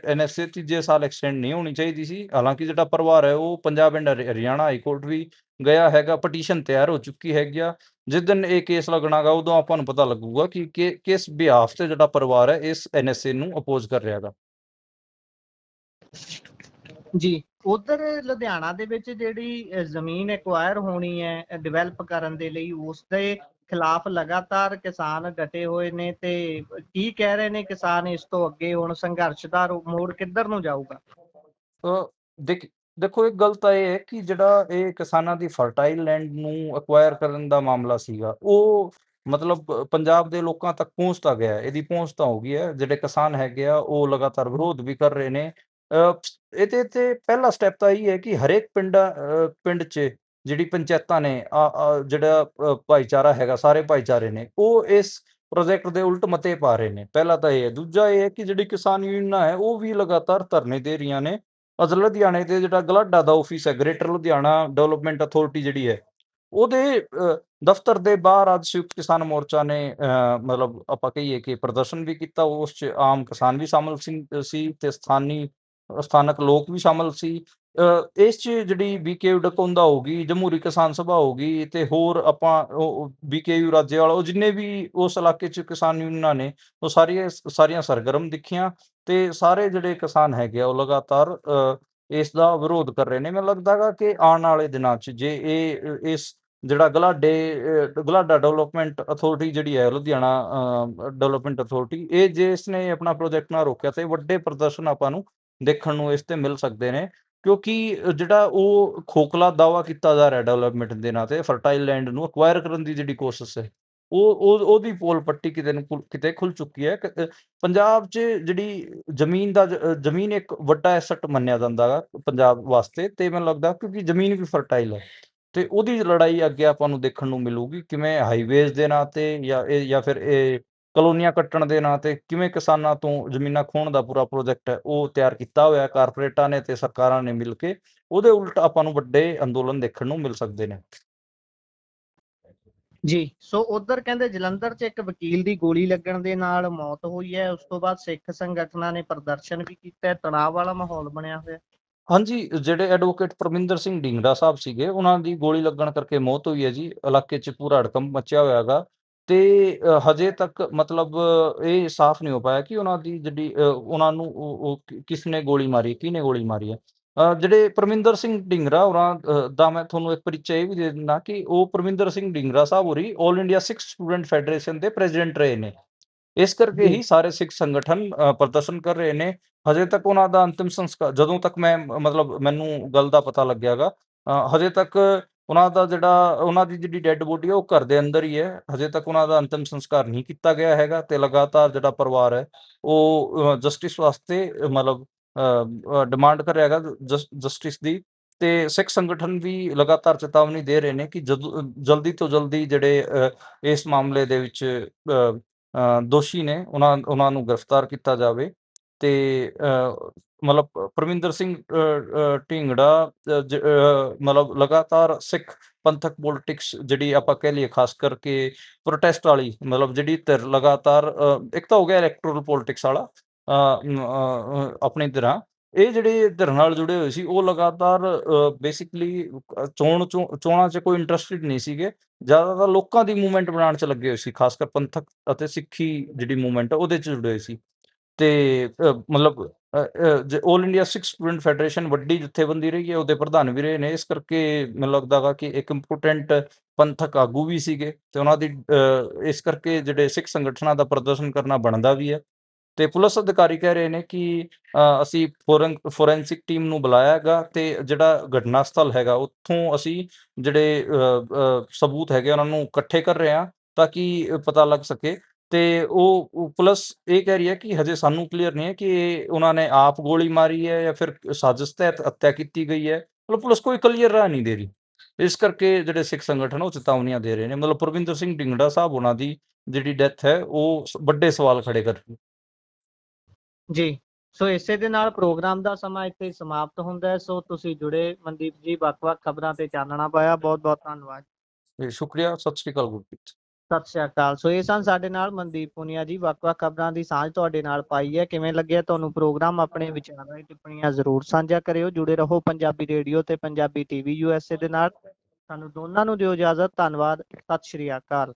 Speaker 2: ਐਨਐਸਏ ਤੀਜੇ ਸਾਲ ਐਕਸਟੈਂਡ ਨਹੀਂ ਹੋਣੀ ਚਾਹੀਦੀ ਸੀ। ਹਾਲਾਂਕਿ ਜਿਹੜਾ ਪਰਿਵਾਰ ਹੈ ਉਹ Punjab and Haryana high court ਵੀ ਗਿਆ ਹੈਗਾ, ਪਟੀਸ਼ਨ ਤਿਆਰ ਹੋ ਚੁੱਕੀ ਹੈਗੀ ਆ। ਜਿਸ ਦਿਨ ਇਹ ਕੇਸ ਲੱਗਣਾ ਗਾ ਉਦੋਂ ਆਪਾਂ ਨੂੰ ਪਤਾ ਲੱਗੂਗਾ ਕਿ ਕਿਸ ਬਿਹਾਫ ਤੇ ਜਿਹੜਾ ਪਰਿਵਾਰ ਹੈ ਇਸ ਐਨਐਸਏ ਨੂੰ ਅਪੋਜ਼ ਕਰ ਰਿਹਾ ਹੈਗਾ।
Speaker 1: ਜੀ, ਉਧਰ ਲੁਧਿਆਣਾ ਦੇ ਵਿੱਚ ਜਿਹੜੀ ਜ਼ਮੀਨ ਐਕਵਾਇਰ ਹੋਣੀ ਹੈ ਡਿਵੈਲਪ ਕਰਨ ਦੇ ਲਈ, ਉਸ ਦੇ ਖਿਲਾਫ ਲਗਾਤਾਰ ਕਿਸਾਨ ਡਟੇ ਹੋਏ ਨੇ। ਤੇ ਕੀ ਕਹਿ ਰਹੇ ਨੇ ਕਿਸਾਨ ਇਸ ਤੋਂ ਅੱਗੇ ਹੁਣ ਸੰਘਰਸ਼ ਦਾ ਮੋੜ ਕਿੱਧਰ ਨੂੰ ਜਾਊਗਾ?
Speaker 2: ਅ, ਦੇਖ ਦੇਖੋ ਇੱਕ ਗੱਲ ਤਾਂ ਇਹ ਹੈ ਕਿ ਜਿਹੜਾ ਇਹ ਕਿਸਾਨਾਂ ਦੀ ਫਰਟਾਈਲ ਲੈਂਡ ਨੂੰ ਅਕਵਾਇਰ ਕਰਨ ਦਾ ਮਾਮਲਾ ਸੀਗਾ, ਉਹ ਮਤਲਬ ਪੰਜਾਬ ਦੇ ਲੋਕਾਂ ਤੱਕ ਪਹੁੰਚ ਤਾਂ ਗਿਆ ਹੈ, ਇਹਦੀ ਪਹੁੰਚ ਤਾਂ ਹੋ ਗਈ ਹੈ। ਜਿਹੜੇ ਕਿਸਾਨ ਹੈਗੇ ਆ ਉਹ ਲਗਾਤਾਰ ਵਿਰੋਧ ਵੀ ਕਰ ਰਹੇ ਨੇ। ਇਹਦੇ ਤੇ ਪਹਿਲਾ ਸਟੈਪ ਤਾਂ ਇਹੀ ਹੈ ਕਿ ਹਰੇਕ ਪਿੰਡ 'ਚ ਜਿਹੜੀ ਪੰਚਾਇਤਾਂ ਨੇ, ਜਿਹੜਾ ਭਾਈਚਾਰਾ ਹੈਗਾ, ਸਾਰੇ ਭਾਈਚਾਰੇ ਨੇ, ਉਹ ਇਸ ਪ੍ਰੋਜੈਕਟ ਦੇ ਉਲਟ ਮਤੇ ਪਾ ਰਹੇ ਨੇ। ਪਹਿਲਾ ਤਾਂ ਇਹ ਹੈ। ਦੂਜਾ ਇਹ ਹੈ ਕਿ ਜਿਹੜੀ ਕਿਸਾਨ ਯੂਨੀਅਨਾਂ ਹੈ ਉਹ ਵੀ ਲਗਾਤਾਰ ਧਰਨੇ ਦੇ ਰਹੀਆਂ ਨੇ। ਲੁਧਿਆਣੇ ਤੇ ਜਿਹੜਾ ਗਲਾਡਾ ਦਾ ਆਫਿਸ ਹੈ, ਗ੍ਰੇਟਰ ਲੁਧਿਆਣਾ ਡਿਵੈਲਪਮੈਂਟ ਅਥਾਰਟੀ ਜਿਹੜੀ ਹੈ, ਉਹਦੇ ਦਫ਼ਤਰ ਦੇ ਬਾਹਰ ਅੱਜ ਸੰਯੁਕਤ ਕਿਸਾਨ ਮੋਰਚਾ ਨੇ ਮਤਲਬ ਆਪਾਂ ਕਹੀਏ ਕਿ ਪ੍ਰਦਰਸ਼ਨ ਵੀ ਕੀਤਾ। ਉਸ 'ਚ ਆਮ ਕਿਸਾਨ ਵੀ ਸ਼ਾਮਲ ਸੀ ਤੇ ਸਥਾਨਕ ਲੋਕ ਵੀ ਸ਼ਾਮਲ ਸੀ। ਇਸ 'ਚ ਜਿਹੜੀ ਬੀਕੇਯੂ ਡਕੌਂਦਾ ਹੋ ਗਈ, ਜਮਹੂਰੀ ਕਿਸਾਨ ਸਭਾ ਹੋ ਗਈ ਤੇ ਹੋਰ ਆਪਾਂ ਬੀਕੇਯੂ ਰਾਜੇਵਾਲਾ, ਉਹ ਜਿੰਨੇ ਵੀ ਉਸ ਇਲਾਕੇ 'ਚ ਕਿਸਾਨ ਯੂਨੀਅਨਾਂ ਨੇ, ਉਹ ਸਾਰੀਆਂ ਸਰਗਰਮ ਦਿਖੀਆਂ ਤੇ ਸਾਰੇ ਜਿਹੜੇ ਕਿਸਾਨ ਹੈਗੇ ਆ ਉਹ ਲਗਾਤਾਰ ਇਸ ਦਾ ਵਿਰੋਧ ਕਰ ਰਹੇ ਨੇ। ਮੈਨੂੰ ਲੱਗਦਾ ਗਾ ਕਿ ਆਉਣ ਵਾਲੇ ਦਿਨਾਂ 'ਚ ਜੇ ਇਸ ਜਿਹੜਾ ਗਲਾਡਾ ਡਿਵੈਲਪਮੈਂਟ ਅਥਾਰਟੀ ਜਿਹੜੀ ਹੈ, ਲੁਧਿਆਣਾ ਡਿਵੈਲਪਮੈਂਟ ਅਥਾਰਟੀ, ਇਹ ਜੇ ਇਸਨੇ ਆਪਣਾ ਪ੍ਰੋਜੈਕਟ ਨਾ ਰੋਕਿਆ ਤੇ ਵੱਡੇ ਪ੍ਰਦਰਸ਼ਨ ਆਪਾਂ ਨੂੰ ਦੇਖਣ ਨੂੰ ਇਸ ਤੇ ਮਿਲ ਸਕਦੇ ਨੇ। ਕਿਉਂਕਿ ਜਿਹੜਾ ਉਹ ਖੋਖਲਾ ਦਾਅਵਾ ਕੀਤਾ ਜਾ ਰਿਹਾ ਡਿਵੈਲਪਮੈਂਟ ਦੇ ਨਾਂ ਤੇ, ਫਰਟਾਈਲ ਲੈਂਡ ਨੂੰ ਅਕਵਾਇਰ ਕਰਨ ਦੀ ਜਿਹੜੀ ਕੋਸ਼ਿਸ਼ ਹੈ, ਉਹਦੀ ਪੋਲ ਪੱਟੀ ਕਿਤੇ ਖੁੱਲ ਚੁੱਕੀ ਹੈ। ਪੰਜਾਬ 'ਚ ਜਿਹੜੀ ਜ਼ਮੀਨ ਇੱਕ ਵੱਡਾ ਐਸਟ ਮੰਨਿਆ ਜਾਂਦਾ ਗਾ ਪੰਜਾਬ ਵਾਸਤੇ, ਤੇ ਮੈਨੂੰ ਲੱਗਦਾ ਕਿਉਂਕਿ ਜ਼ਮੀਨ ਵੀ ਫਰਟਾਈਲ ਹੈ ਤੇ ਉਹਦੀ ਲੜਾਈ ਅੱਗੇ ਆਪਾਂ ਨੂੰ ਦੇਖਣ ਨੂੰ ਮਿਲੂਗੀ। ਕਿਵੇਂ ਹਾਈਵੇਜ਼ ਦੇ ਨਾਂ ਤੇ ਜਾਂ ਫਿਰ ਇਹ ਕਲੋਨੀਆਂ ਕੱਟਣ ਦੇ ਨਾਂ ਤੇ ਕਿਵੇਂ ਕਿਸਾਨਾਂ ਤੋਂ ਜ਼ਮੀਨਾਂ ਖੋਹਣ ਦਾ ਪੂਰਾ ਪ੍ਰੋਜੈਕਟ ਹੈ ਉਹ ਤਿਆਰ ਕੀਤਾ ਹੋਇਆ ਕਾਰਪੋਰੇਟਾਂ ਨੇ ਤੇ ਸਰਕਾਰਾਂ ਨੇ ਮਿਲ ਕੇ। ਉਹਦੇ ਉਲਟ ਆਪਾਂ ਨੂੰ ਵੱਡੇ ਅੰਦੋਲਨ ਦੇਖਣ ਨੂੰ ਮਿਲ ਸਕਦੇ ਨੇ।
Speaker 1: ਜੀ। ਸੋ ਉਧਰ ਕਹਿੰਦੇ ਜਲੰਧਰ 'ਚ ਇੱਕ ਵਕੀਲ ਦੀ ਗੋਲੀ ਲੱਗਣ ਦੇ ਨਾਲ ਮੌਤ ਹੋਈ ਹੈ। ਉਸ ਤੋਂ ਬਾਅਦ ਸਿੱਖ ਸੰਗਠਨਾਂ ਨੇ ਪ੍ਰਦਰਸ਼ਨ ਵੀ ਕੀਤਾ ਹੈ, ਤਣਾਅ ਵਾਲਾ ਮਾਹੌਲ ਬਣਿਆ ਹੋਇਆ।
Speaker 2: ਹਾਂਜੀ, ਜਿਹੜੇ ਐਡਵੋਕੇਟ ਪਰਮਿੰਦਰ ਸਿੰਘ ਢੀਂਗਰਾ ਸਾਹਿਬ ਸੀਗੇ, ਉਹਨਾਂ ਦੀ ਗੋਲੀ ਲੱਗਣ ਕਰਕੇ ਮੌਤ ਹੋਈ ਹੈ ਜੀ। ਇਲਾਕੇ 'ਚ ਪੂਰਾ ਹੜਕੰਪ ਮੱਚਿਆ ਹੋਇਆ ਹੈਗਾ ਤੇ ਹਜੇ ਤੱਕ ਮਤਲਬ ਇਹ ਸਾਫ਼ ਨਹੀਂ ਹੋ ਪਾਇਆ ਕਿ ਉਹਨਾਂ ਦੀ ਜਿਹੜੀ ਉਹਨਾਂ ਨੂੰ ਕਿਸ ਨੇ ਗੋਲੀ ਮਾਰੀ, ਕਿਹਨੇ ਗੋਲੀ ਮਾਰੀ ਹੈ। ਜਿਹੜੇ ਪਰਮਿੰਦਰ ਸਿੰਘ ਢੀਂਗਰਾ ਹੋਰਾਂ ਦਾ ਮੈਂ ਤੁਹਾਨੂੰ ਇੱਕ ਪਰਿਚੈ ਇਹ ਵੀ ਦੇ ਦਿੰਦਾ ਕਿ ਉਹ ਪਰਮਿੰਦਰ ਸਿੰਘ ਢੀਂਗਰਾ ਸਾਹਿਬ ਹੋਰੀ ਆਲ ਇੰਡੀਆ ਸਿੱਖ ਸਟੂਡੈਂਟ ਫੈਡਰੇਸ਼ਨ ਦੇ ਪ੍ਰੈਜ਼ੀਡੈਂਟ ਰਹੇ ਨੇ। ਇਸ ਕਰਕੇ
Speaker 1: ਜੀ।
Speaker 2: ਹੀ ਸਾਰੇ ਸਿੱਖ ਸੰਗਠਨ ਪ੍ਰਦਰਸ਼ਨ ਕਰ ਰਹੇ ਨੇ। ਹਜੇ ਤੱਕ ਉਹਨਾਂ ਦਾ ਅੰਤਿਮ ਸੰਸਕਾਰ ਜਦੋਂ ਤੱਕ ਮੈਂ ਮਤਲਬ ਮੈਨੂੰ ਗੱਲ ਦਾ ਪਤਾ ਲੱਗਿਆ ਗਾ, ਹਜੇ ਤੱਕ ਉਹਨਾਂ ਦੀ ਜਿਹੜੀ ਡੈਡ ਬੋਡੀ ਹੈ ਉਹ ਘਰ ਦੇ ਅੰਦਰ ਹੀ ਹੈ। ਹਜੇ ਤੱਕ ਉਹਨਾਂ ਦਾ ਅੰਤਿਮ ਸੰਸਕਾਰ ਨਹੀਂ ਕੀਤਾ ਗਿਆ ਹੈਗਾ ਤੇ ਲਗਾਤਾਰ ਜਿਹੜਾ ਪਰਿਵਾਰ ਹੈ ਉਹ ਜਸਟਿਸ ਵਾਸਤੇ ਮਤਲਬ ਡਿਮਾਂਡ ਕਰ ਰਿਹਾ ਹੈਗਾ ਜਸਟਿਸ ਦੀ। ਤੇ ਸਿੱਖ ਸੰਗਠਨ ਵੀ ਲਗਾਤਾਰ ਚੇਤਾਵਨੀ ਦੇ ਰਹੇ ਨੇ ਕਿ ਜਦੋਂ ਜਲਦੀ ਤੋਂ ਜਲਦੀ ਜਿਹੜੇ ਇਸ ਮਾਮਲੇ ਦੇ ਵਿੱਚ ਦੋਸ਼ੀ ਨੇ ਉਹਨਾਂ ਨੂੰ ਗ੍ਰਿਫਤਾਰ ਕੀਤਾ ਜਾਵੇ ਤੇ ਮਤਲਬ ਪਰਮਿੰਦਰ ਸਿੰਘ ਢੀਂਗੜਾ ਮਤਲਬ ਲਗਾਤਾਰ ਸਿੱਖ ਪੰਥਕ ਪੋਲਿਟਿਕਸ ਜਿਹੜੀ ਆਪਾਂ ਕਹਿ ਲਈਏ ਖਾਸ ਕਰਕੇ ਪ੍ਰੋਟੈਸਟ ਵਾਲੀ ਮਤਲਬ ਜਿਹੜੀ ਧਿਰ ਲਗਾਤਾਰ ਇੱਕ ਤਾਂ ਹੋ ਗਿਆ ਇਲੈਕਟੋਰਲ ਪੋਲਿਟਿਕਸ ਵਾਲਾ ਆਪਣੀ ਤਰ੍ਹਾਂ ਇਹ ਜਿਹੜੇ ਧਿਰ ਨਾਲ ਜੁੜੇ ਹੋਏ ਸੀ ਉਹ ਲਗਾਤਾਰ ਬੇਸਿਕਲੀ ਚੋਣਾਂ 'ਚ ਕੋਈ ਇੰਟਰਸਟਿਡ ਨਹੀਂ ਸੀਗੇ। ਜ਼ਿਆਦਾਤਰ ਲੋਕਾਂ ਦੀ ਮੂਵਮੈਂਟ ਬਣਾਉਣ 'ਚ ਲੱਗੇ ਹੋਏ ਸੀ, ਖਾਸ ਕਰ ਪੰਥਕ ਅਤੇ ਸਿੱਖੀ ਜਿਹੜੀ ਮੂਵਮੈਂਟ ਹੈ ਉਹਦੇ 'ਚ ਜੁੜੇ ਹੋਏ ਸੀ। ਤੇ ਮਤਲਬ ਆਲ ਇੰਡੀਆ ਸਿੱਖ ਸਟੂਡੈਂਟ ਫੈਡਰੇਸ਼ਨ ਵੱਡੀ ਜਥੇਬੰਦੀ ਰਹੀ ਹੈ, ਉਹਦੇ ਪ੍ਰਧਾਨ ਵੀ ਰਹੇ ਨੇ। ਇਸ ਕਰਕੇ ਮੈਨੂੰ ਲੱਗਦਾ ਗਾ ਕਿ ਇੱਕ ਇੰਪੋਰਟੈਂਟ ਪੰਥਕ ਆਗੂ ਵੀ ਸੀਗੇ ਤੇ ਉਹਨਾਂ ਦੀ ਇਸ ਕਰਕੇ ਜਿਹੜੇ ਸਿੱਖ ਸੰਗਠਨਾਂ ਦਾ ਪ੍ਰਦਰਸ਼ਨ ਕਰਨਾ ਬਣਦਾ ਵੀ ਹੈ। ਤੇ ਪੁਲਿਸ ਅਧਿਕਾਰੀ ਕਹਿ ਰਹੇ ਨੇ ਕਿ ਅਸੀਂ ਫੋਰੈਂਸਿਕ ਟੀਮ ਨੂੰ ਬੁਲਾਇਆ ਹੈਗਾ ਤੇ ਜਿਹੜਾ ਘਟਨਾ ਸਥਲ ਹੈਗਾ ਉੱਥੋਂ ਅਸੀਂ ਜਿਹੜੇ ਸਬੂਤ ਹੈਗੇ ਉਹਨਾਂ ਨੂੰ ਇਕੱਠੇ ਕਰ ਰਹੇ ਹਾਂ ਤਾਂ ਕਿ ਪਤਾ ਲੱਗ ਸਕੇ। ਤੇ ਉਹ ਪੁਲਿਸ ਇਹ ਕਹਿ ਰਹੀ ਹੈ ਕਿ ਹਜੇ ਸਾਨੂੰ ਕਲੀਅਰ ਨਹੀਂ ਹੈ ਕਿ ਇਹ ਉਹਨਾਂ ਨੇ ਆਪ ਗੋਲੀ ਮਾਰੀ ਹੈ ਜਾਂ ਫਿਰ ਸਾਜ਼ਿਸ਼ ਤਹਿਤ ਹੱਤਿਆ ਕੀਤੀ ਗਈ ਹੈ। ਮਤਲਬ ਪੁਲਿਸ ਕੋਈ ਕਲੀਅਰ ਰਾਹ ਨਹੀਂ ਦੇ ਰਹੀ। ਇਸ ਕਰਕੇ ਜਿਹੜੇ ਸਿੱਖ ਸੰਗਠਨ ਉਹ ਚੇਤਾਵਨੀਆਂ ਦੇ ਰਹੇ ਨੇ। ਮਤਲਬ ਪਰਵਿੰਦਰ ਸਿੰਘ ਢੀਂਗੜਾ ਸਾਹਿਬ ਉਹਨਾਂ ਦੀ ਜਿਹੜੀ ਡੈਥ ਹੈ ਉਹ ਵੱਡੇ ਸਵਾਲ ਖੜੇ ਕਰ ਰਹੀ ਹੈ।
Speaker 1: ਜੀ। ਸੋ ਇਸੇ ਦੇ ਨਾਲ ਪ੍ਰੋਗਰਾਮ ਦਾ ਸਮਾਂ ਇੱਥੇ ਹੀ ਸਮਾਪਤ ਹੁੰਦਾ ਹੈ। ਸੋ ਤੁਸੀਂ ਜੁੜੇ ਮਨਦੀਪ ਜੀ, ਵੱਖ-ਵੱਖ ਖਬਰਾਂ ਤੇ ਚਾਨਣਾ ਪਾਇਆ। ਬਹੁਤ-ਬਹੁਤ ਧੰਨਵਾਦ।
Speaker 2: ਤੇ ਸ਼ੁਕਰੀਆ, ਸਤਿ ਸ਼੍ਰੀ ਅਕਾਲ ਗੁਰਪ੍ਰੀਤ।
Speaker 1: ਸਤਿ ਸ਼੍ਰੀ ਅਕਾਲ। ਸੋ ਇਹ ਸਨ ਸਾਡੇ ਨਾਲ ਮਨਦੀਪ ਪੁਨੀਆ ਜੀ, ਵੱਖ-ਵੱਖ ਖਬਰਾਂ ਦੀ ਸਾਂਝ ਤੁਹਾਡੇ ਨਾਲ ਪਾਈ ਹੈ। ਕਿਵੇਂ ਲੱਗਿਆ ਤੁਹਾਨੂੰ ਪ੍ਰੋਗਰਾਮ? ਆਪਣੇ ਵਿਚਾਰਾਂ ਟਿੱਪਣੀਆਂ ਜ਼ਰੂਰ ਸਾਂਝਾ ਕਰਿਓ। ਜੁੜੇ ਰਹੋ ਪੰਜਾਬੀ ਰੇਡੀਓ ਤੇ ਪੰਜਾਬੀ ਟੀਵੀ USA ਦੇ ਨਾਲ। ਸਾਨੂੰ ਦੋਨਾਂ ਨੂੰ ਦਿਓ ਇਜਾਜ਼ਤ। ਧੰਨਵਾਦ। ਸਤਿ ਸ਼੍ਰੀ ਅਕਾਲ।